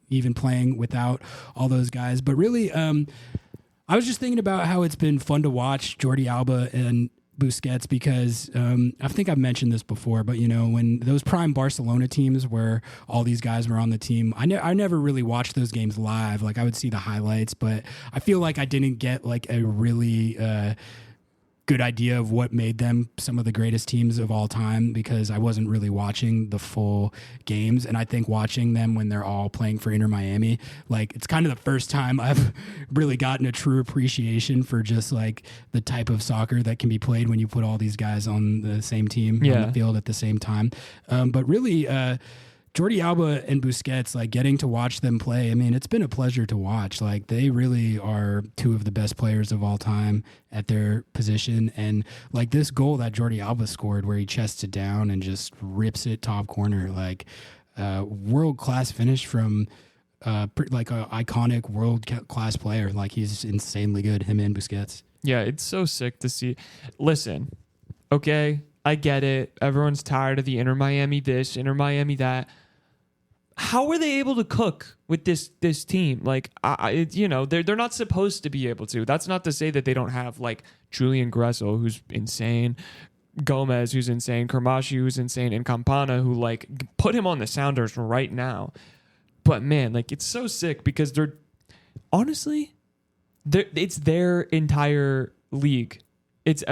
even playing without all those guys. But really, I was just thinking about how it's been fun to watch Jordi Alba and Busquets because I think I've mentioned this before, but when those prime Barcelona teams where all these guys were on the team, I never really watched those games live. Like, I would see the highlights, but I feel like I didn't get like a really good idea of what made them some of the greatest teams of all time, because I wasn't really watching the full games. And I think watching them when they're all playing for Inter Miami, like it's kind of the first time I've really gotten a true appreciation for just like the type of soccer that can be played when you put all these guys on the same team on the field at the same time. But really, Jordi Alba and Busquets, like getting to watch them play, I mean, it's been a pleasure to watch. Like they really are two of the best players of all time at their position. And like this goal that Jordi Alba scored where he chests it down and just rips it top corner, like world-class finish from like an iconic world-class player. Like he's insanely good, him and Busquets. Yeah, it's so sick to see. Listen, okay, I get it. Everyone's tired of the Inter Miami this, Inter Miami that. How are they able to cook with this team? Like, they're not supposed to be able to. That's not to say that they don't have like Julian Gressel, who's insane, Gomez, who's insane, Kermashi, who's insane, and Campana, who like put him on the Sounders right now. But man, like it's so sick because it's their entire league. It's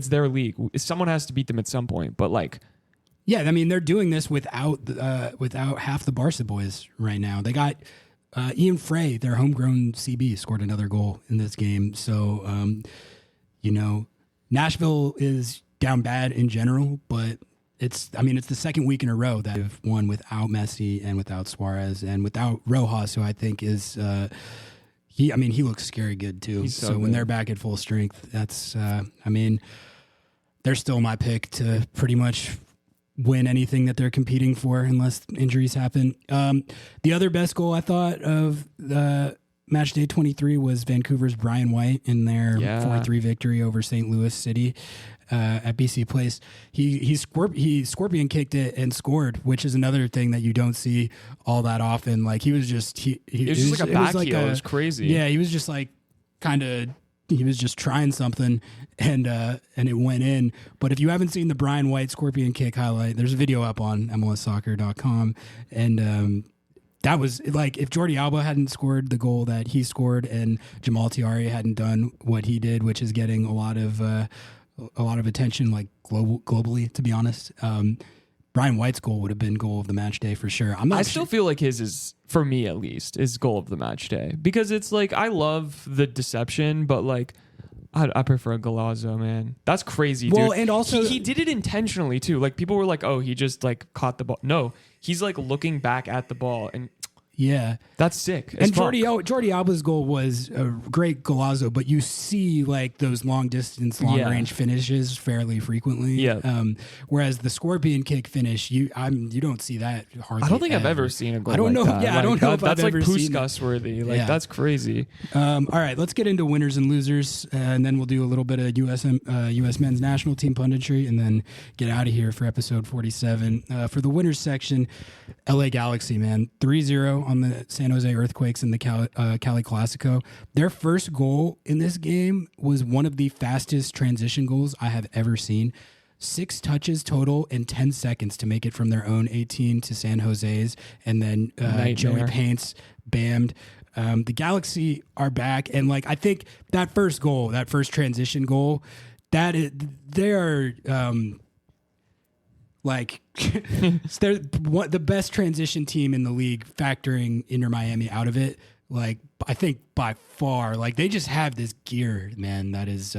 their league. Someone has to beat them at some point. But like. Yeah, I mean, they're doing this without half the Barca boys right now. They got Ian Frey, their homegrown CB, scored another goal in this game. So, Nashville is down bad in general, but it's the second week in a row that they've won without Messi and without Suarez and without Rojas, who I think is he looks scary good too. He's so when good. they're back at full strength, that's they're still my pick to pretty much win anything that they're competing for unless injuries happen. The other best goal I thought of Matchday 23 was Vancouver's Brian White in their 4-3 victory over St. Louis City at BC Place. He scorpion kicked it and scored, which is another thing that you don't see all that often. Like he was just it was just like a back heel. It was crazy. Yeah, he was just like he was just trying something and it went in. But if you haven't seen the Brian White scorpion kick highlight, there's a video up on MLSsoccer.com. And that was like, if Jordi Alba hadn't scored the goal that he scored and Jamal Tiari hadn't done what he did, which is getting a lot of attention, like globally, to be honest. Brian White's goal would have been goal of the match day for sure. I still feel like his is, for me at least, is goal of the match day, because it's like I love the deception, but like I prefer Golazo, man. That's crazy, dude. Well, and also he did it intentionally too. Like people were like, "Oh, he just like caught the ball." No, he's like looking back at the ball, and yeah, that's sick. And Jordi Alba's goal was a great golazo, but you see like those long range finishes fairly frequently. Yeah. Whereas the scorpion kick finish, you don't see that hardly. I don't think I've ever seen a goal. I don't know. That. Yeah, I don't know if that's I've like ever seen Puskas worthy. Like that's crazy. All right, let's get into winners and losers, and then we'll do a little bit of U.S. men's national team punditry, and then get out of here for episode 47. For the winners section, LA Galaxy, man, 3-0 on the San Jose Earthquakes in the Cali Classico. Their first goal in this game was one of the fastest transition goals I have ever seen. 6 touches total in 10 seconds to make it from their own 18 to San Jose's, and then Joey Paints bammed. The Galaxy are back, and like I think that first transition goal, they are like they're the best transition team in the league, factoring Inter Miami out of it. Like I think by far, like they just have this gear, man. That is,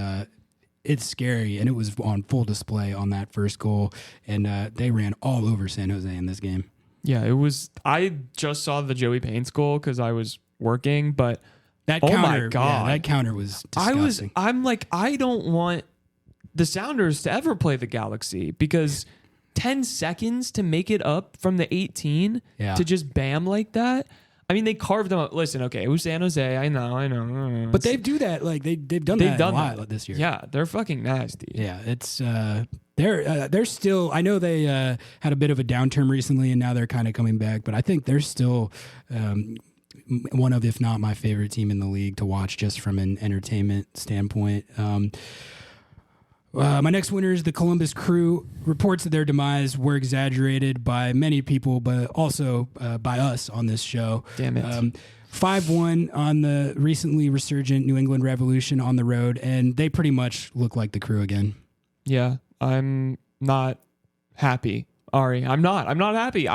it's scary, and it was on full display on that first goal, and they ran all over San Jose in this game. Yeah, it was. I just saw the Joey Paints goal because I was working, but that oh counter, my god, that counter was disgusting. I'm like, I don't want the Sounders to ever play the Galaxy, because 10 seconds to make it up from the 18 to just bam like that. I mean, they carved them up. Listen, okay, it was San Jose. I know. But they do that. Like they've done that a lot this year. Yeah, they're fucking nasty. Yeah, it's they're still. I know they had a bit of a downturn recently, and now they're kind of coming back. But I think they're still one of, if not my favorite team in the league to watch, just from an entertainment standpoint. My next winner is the Columbus Crew. Reports of their demise were exaggerated by many people, but also by us on this show. Damn it. 5-1 on the recently resurgent New England Revolution on the road, and they pretty much look like the Crew again. Yeah, I'm not happy. Ari, I'm not happy.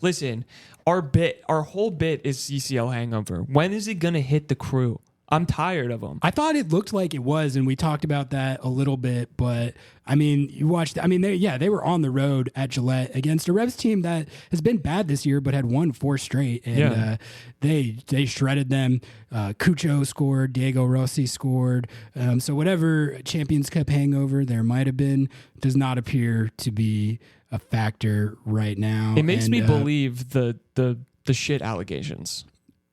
Listen, our whole bit is CCL hangover. When is it gonna hit the Crew? I'm tired of them. I thought it looked like it was, and we talked about that a little bit. But I mean, you watched. I mean, they were on the road at Gillette against a Revs team that has been bad this year, but had won 4 straight, and they shredded them. Cucho scored, Diego Rossi scored. So whatever Champions Cup hangover there might have been does not appear to be a factor right now. It makes me believe the shit allegations.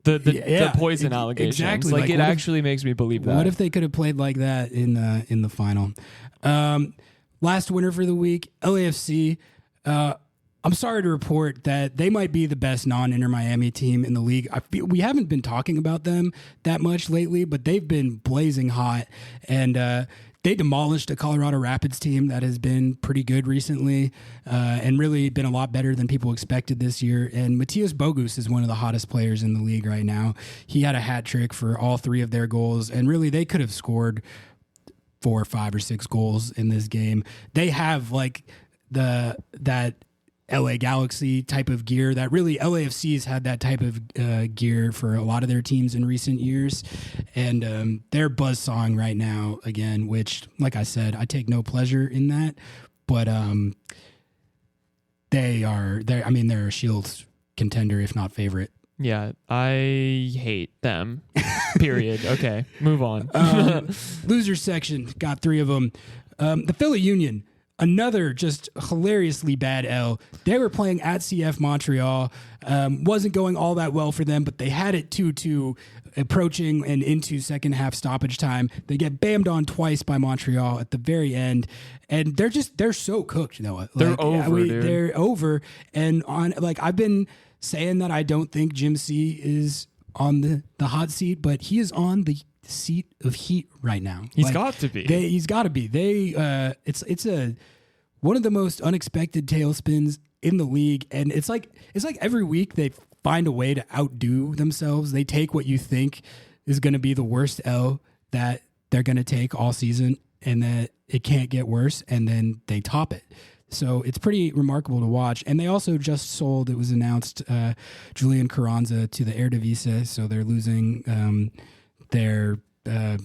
The poison allegations. Exactly. Like it actually makes me believe that. What if they could have played like that in the final? Last winner for the week, LAFC. I'm sorry to report that they might be the best non-Inter Miami team in the league. We haven't been talking about them that much lately, but they've been blazing hot, and they demolished a Colorado Rapids team that has been pretty good recently and really been a lot better than people expected this year. And Matthias Bogus is one of the hottest players in the league right now. He had a hat trick for all 3 of their goals, and really they could have scored 4 or 5 or 6 goals in this game. They have like that LA Galaxy type of gear that really LAFC's had that type of gear for a lot of their teams in recent years. And they're buzzsawing right now again, which, like I said, I take no pleasure in that. But they're a Shield contender, if not favorite. Yeah, I hate them. Period. Okay, move on. Losers section, got 3 of them. The Philly Union. Another just hilariously bad L. They were playing at CF Montreal. Wasn't going all that well for them, but they had it 2-2 approaching and into second half stoppage time. They get bammed on twice by Montreal at the very end. And they're so cooked, Noah. They're over, dude. They're over. And I've been saying that I don't think Jim C is on the hot seat, but he is on the seat of heat right now. He's got to be. He's got to be. It's one of the most unexpected tailspins in the league, and it's like every week they find a way to outdo themselves. They take what you think is going to be the worst L that they're going to take all season, and that it can't get worse, and then they top it. So it's pretty remarkable to watch. And they also just sold, it was announced, Julian Carranza to the Eredivisie, so they're losing their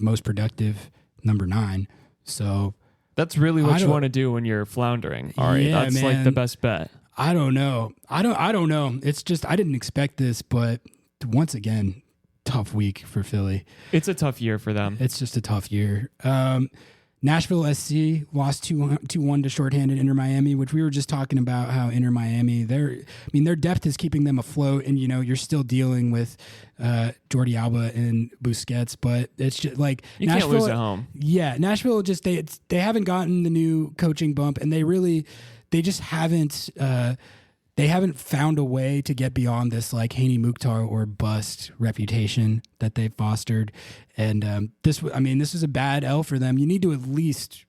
most productive number 9. So that's really what you want to do when you're floundering. All right, that's man, like the best bet. I don't know. I don't know. It's just I didn't expect this, but once again, tough week for Philly. It's a tough year for them. It's just a tough year. Nashville SC lost 2-1 to shorthanded Inter Miami, which we were just talking about how Inter Miami, their depth is keeping them afloat, and you're still dealing with Jordi Alba and Busquets, but it's just like you Nashville, can't lose at home. Yeah, Nashville just they haven't gotten the new coaching bump, and they just haven't. They haven't found a way to get beyond this like Haney Mukhtar or bust reputation that they've fostered. And this was a bad L for them. You need to at least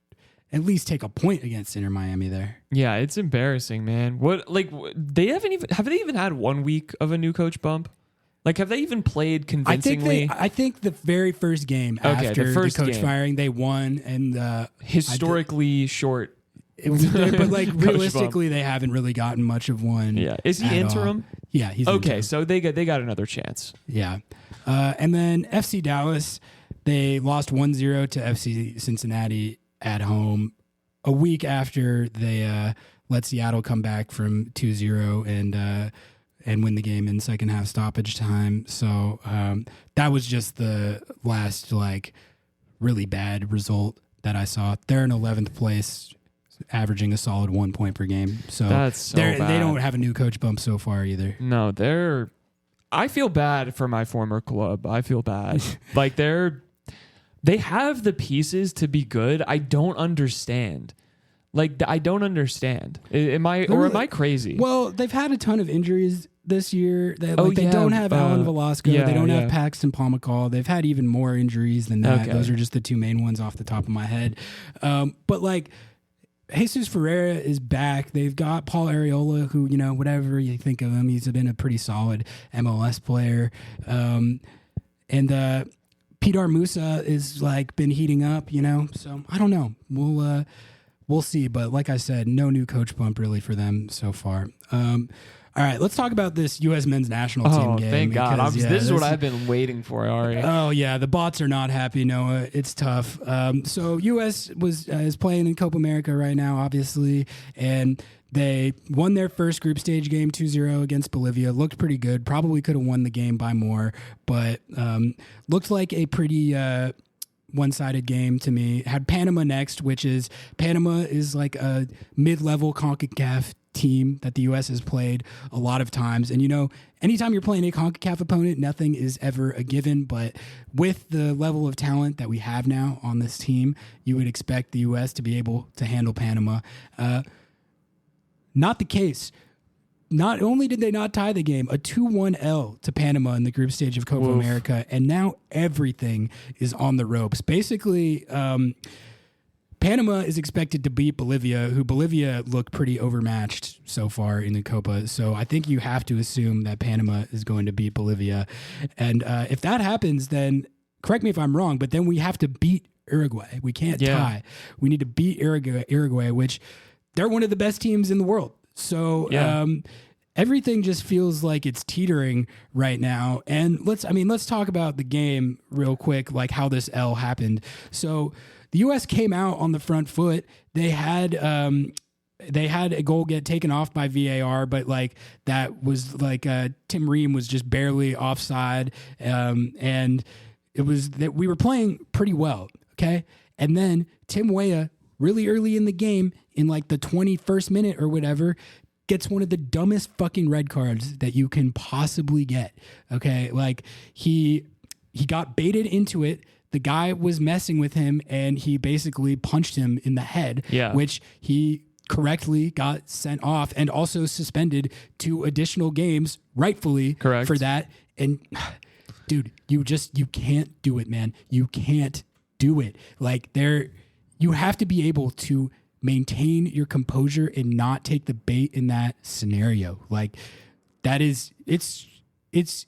take a point against Inter Miami there. Yeah, it's embarrassing, man. Have they even had 1 week of a new coach bump? Like, have they even played convincingly? I think the very first game after the coach firing, they won, and historically short. But like realistically, they haven't really gotten much of one. Yeah, is he interim? All. Yeah, he's okay. Interim. So they got another chance. Yeah, and then FC Dallas, they lost 1-0 to FC Cincinnati at home a week after they let Seattle come back from 2-0 and win the game in second half stoppage time. So that was just the last like really bad result that I saw. They're in 11th place, averaging a solid 1 point per game. So that's so bad. They don't have a new coach bump so far either. No, I feel bad for my former club. I feel bad. Like they have the pieces to be good. I don't understand. I don't understand. Am I crazy? Well, they've had a ton of injuries this year. They don't have Alan Velasco. They don't have Paxton Pomacall. They've had even more injuries than that. Okay. Those are just the 2 main ones off the top of my head. But like, Jesus Ferreira is back. They've got Paul Arriola, who, whatever you think of him, he's been a pretty solid MLS player. And Pitar Musa is been heating up, so I don't know. We'll see. But like I said, no new coach bump really for them so far. All right, let's talk about this U.S. men's national team game. Oh, thank God. Because, this is what I've been waiting for, Ari. Oh, yeah, the bots are not happy, Noah. It's tough. So U.S. is playing in Copa America right now, obviously, and they won their first group stage game 2-0 against Bolivia. Looked pretty good. Probably could have won the game by more, but looked like a pretty one-sided game to me. Had Panama next, Panama is like a mid-level CONCACAF team that the U.S. has played a lot of times. And, anytime you're playing a CONCACAF opponent, nothing is ever a given. But with the level of talent that we have now on this team, you would expect the U.S. to be able to handle Panama. Not the case. Not only did they not tie the game, a 2-1 L to Panama in the group stage of Copa America, and now everything is on the ropes. Basically, Panama is expected to beat Bolivia, who Bolivia looked pretty overmatched so far in the Copa. So I think you have to assume that Panama is going to beat Bolivia. And if that happens, then correct me if I'm wrong, but then we have to beat Uruguay. We can't tie. We need to beat Uruguay, which they're one of the best teams in the world. So everything just feels like it's teetering right now. And let's talk about the game real quick, like how this L happened. So the U.S. came out on the front foot. They had a goal get taken off by VAR, but that was Tim Ream was just barely offside, and it was that we were playing pretty well. Okay, and then Tim Weah really early in the game, in the 21st minute or whatever, gets one of the dumbest fucking red cards that you can possibly get. Okay, he got baited into it. The guy was messing with him, and he basically punched him in the head, which he correctly got sent off and also suspended 2 additional games, rightfully, for that. And, dude, you can't do it, man. You can't do it. You have to be able to maintain your composure and not take the bait in that scenario. That is, it's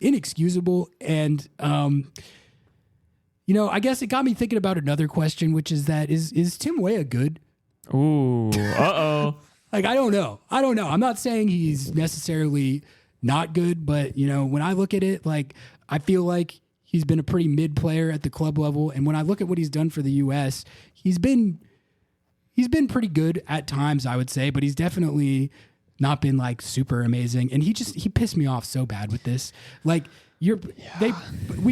inexcusable. And, I guess it got me thinking about another question, which is that is Tim Weah good? Ooh, uh-oh. I don't know. I'm not saying he's necessarily not good, but, when I look at it, I feel like he's been a pretty mid player at the club level. And when I look at what he's done for the U.S., he's been pretty good at times, I would say, but he's definitely not been super amazing. And he pissed me off so bad with this. We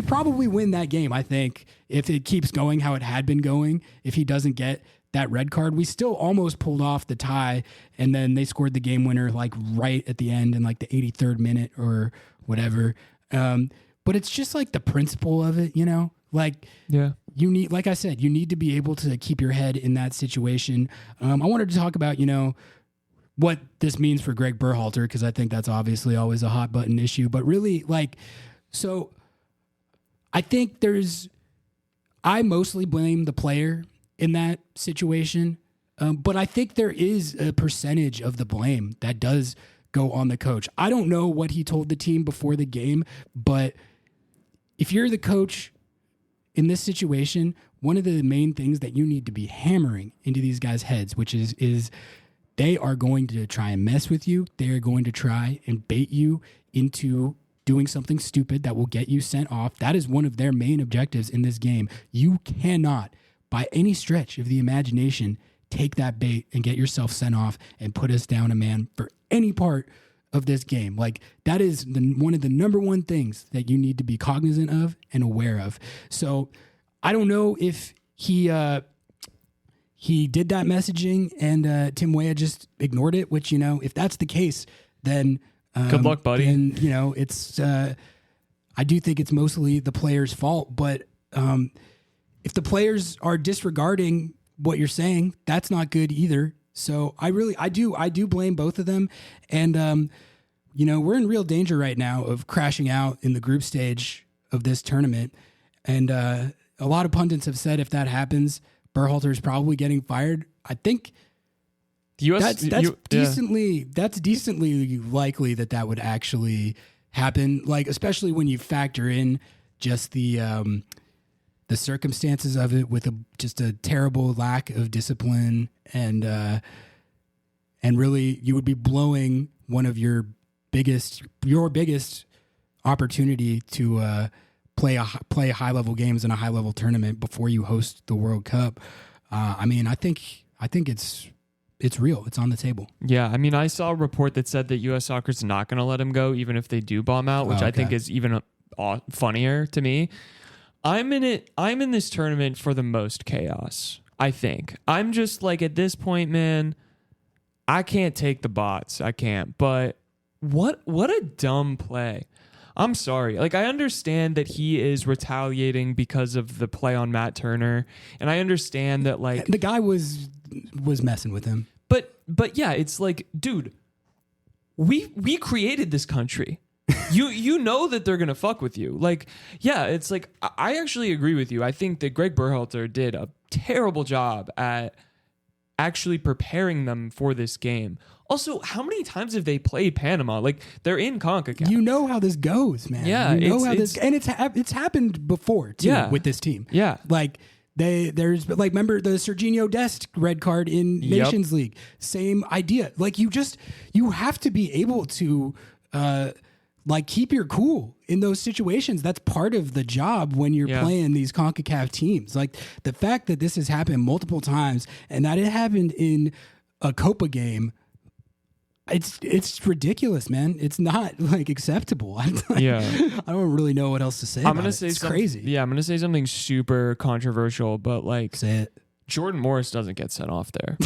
probably win that game, I think, if it keeps going how it had been going. If he doesn't get that red card, we still almost pulled off the tie, and then they scored the game winner right at the end in the 83rd minute or whatever. But it's just the principle of it, you need, like I said, you need to be able to keep your head in that situation. I wanted to talk about, what this means for Greg Berhalter, because I think that's obviously always a hot button issue, but really so I think I mostly blame the player in that situation. But I think there is a percentage of the blame that does go on the coach. I don't know what he told the team before the game, but if you're the coach in this situation, one of the main things that you need to be hammering into these guys' heads, which is they are going to try and mess with you. They are going to try and bait you into doing something stupid that will get you sent off. That is one of their main objectives in this game. You cannot, by any stretch of the imagination, take that bait and get yourself sent off and put us down a man for any part of this game. That is one of the number one things that you need to be cognizant of and aware of. So I don't know if he did that messaging and Tim Weah just ignored it, which, if that's the case, then good luck, buddy. And it's I do think it's mostly the player's fault, but if the players are disregarding what you're saying, that's not good either. So I do blame both of them. And, we're in real danger right now of crashing out in the group stage of this tournament. And a lot of pundits have said if that happens, Berhalter is probably getting fired. I think The US, that's decently likely that would actually happen. Like, especially when you factor in just the circumstances of it, with just a terrible lack of discipline, and really you would be blowing one of your biggest opportunity to play high level games in a high level tournament before you host the World Cup. I mean, I think it's real. It's on the table. Yeah, I mean, I saw a report that said that U.S. Soccer's not going to let him go, even if they do bomb out, which I think is even funnier to me. I'm in this tournament for the most chaos, I think. I'm just like, at this point, man, I can't take the bots. I can't. But what a dumb play. I'm sorry. Like, I understand that he is retaliating because of the play on Matt Turner, and I understand that, like, the guy was messing with him. But yeah, it's like, dude, we created this country. You know that they're gonna fuck with you. Like, yeah, it's like, I actually agree with you. I think that Greg Berhalter did a terrible job at actually preparing them for this game. Also, how many times have they played Panama? Like, they're in CONCACAF. You know how this goes, man. Yeah, you know it's happened before too, with this team. Yeah, like there's like, remember the Serginho Dest red card in Nations League? Same idea. Like, you have to be able to like keep your cool in those situations. That's part of the job when you're playing these CONCACAF teams. Like, the fact that this has happened multiple times and that it happened in a Copa game, it's ridiculous, man. It's not like acceptable. I don't really know what else to say. It's crazy. Yeah, I'm gonna say something super controversial, but like, say it. Jordan Morris doesn't get sent off there.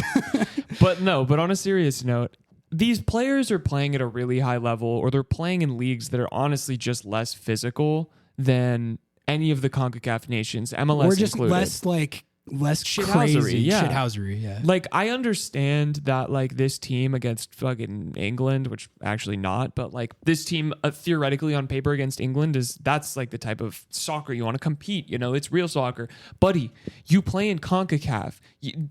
But on a serious note, these players are playing at a really high level, or they're playing in leagues that are honestly just less physical than any of the CONCACAF nations, MLS or just included. less crazy shithousery. Yeah. Like, I understand that, like, this team against fucking England, which actually not, but like this team theoretically on paper against England that's like the type of soccer you want to compete. You know, it's real soccer, buddy. You play in CONCACAF.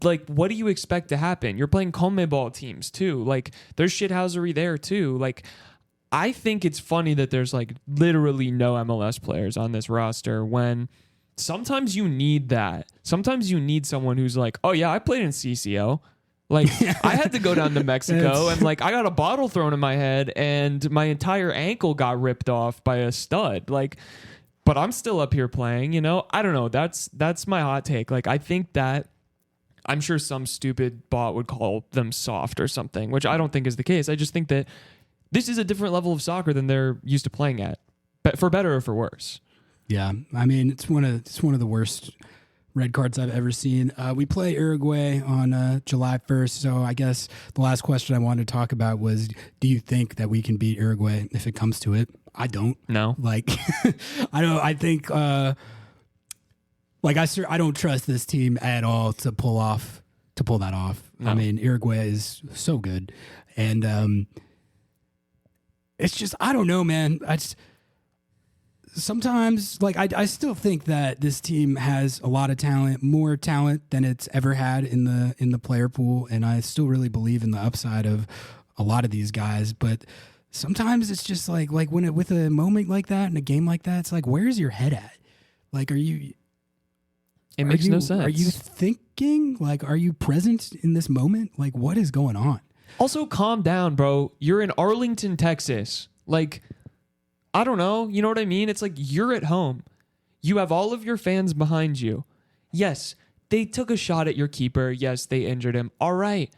Like, what do you expect to happen? You're playing CONMEBOL teams too. Like, there's shithousery there too. Like, I think it's funny that there's like literally no MLS players on this roster when sometimes you need that. Sometimes you need someone who's like, oh yeah, I played in CCO. Like, I had to go down to Mexico and like, I got a bottle thrown in my head and my entire ankle got ripped off by a stud. Like, but I'm still up here playing, you know? I don't know. That's my hot take. Like, I think that, I'm sure some stupid bot would call them soft or something, which I don't think is the case. I just think that this is a different level of soccer than they're used to playing at, but for better or for worse. Yeah, I mean, it's one of the worst red cards I've ever seen. We play Uruguay on July 1st, so I guess the last question I wanted to talk about was, do you think that we can beat Uruguay if it comes to it? I don't. No. Like, I don't. I think, I don't trust this team at all to pull that off. No. I mean, Uruguay is so good, and it's just, I don't know, man. Sometimes, like, I still think that this team has a lot of talent, more talent than it's ever had in the player pool, and I still really believe in the upside of a lot of these guys. But sometimes it's just like when with a moment like that and a game like that, it's like, where's your head at? Like, it makes no sense. Are you thinking? Like, are you present in this moment? Like, what is going on? Also, calm down, bro. You're in Arlington, Texas. Like, I don't know. You know what I mean? It's like, you're at home. You have all of your fans behind you. Yes, they took a shot at your keeper. Yes, they injured him. All right.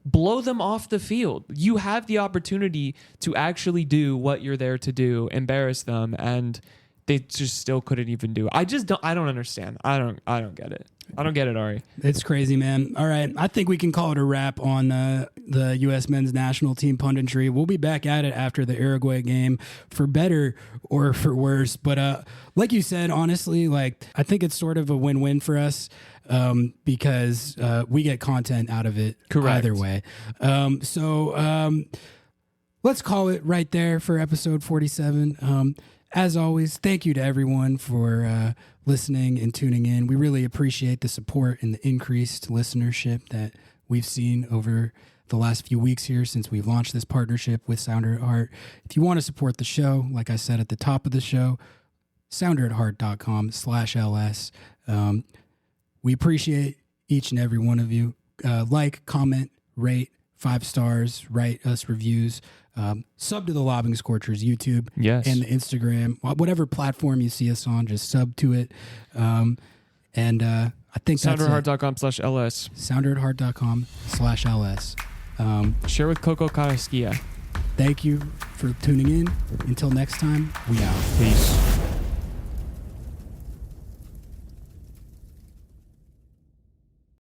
Blow them off the field. You have the opportunity to actually do what you're there to do, embarrass them, and they just still couldn't even do it. I don't understand. I don't get it. I don't get it, Ari. It's crazy, man. All right. I think we can call it a wrap on the U.S. men's national team punditry. We'll be back at it after the Uruguay game, for better or for worse. But like you said, honestly, like, I think it's sort of a win-win for us because we get content out of it. Correct. Either way. So let's call it right there for episode 47. As always, thank you to everyone for listening and tuning in. We really appreciate the support and the increased listenership that we've seen over the last few weeks here since we've launched this partnership with Sounder at Heart. If you want to support the show, like I said at the top of the show, sounderatheart.com/LS. We appreciate each and every one of you. Like, comment, rate, 5 stars, write us reviews. Sub to the Lobbing Scorchers YouTube and the Instagram, whatever platform you see us on, just sub to it. I think sounderatheart.com/LS. sounderatheart.com/LS. Share with Coco Carrasquilla. Thank you for tuning in. Until next time, we out. Peace.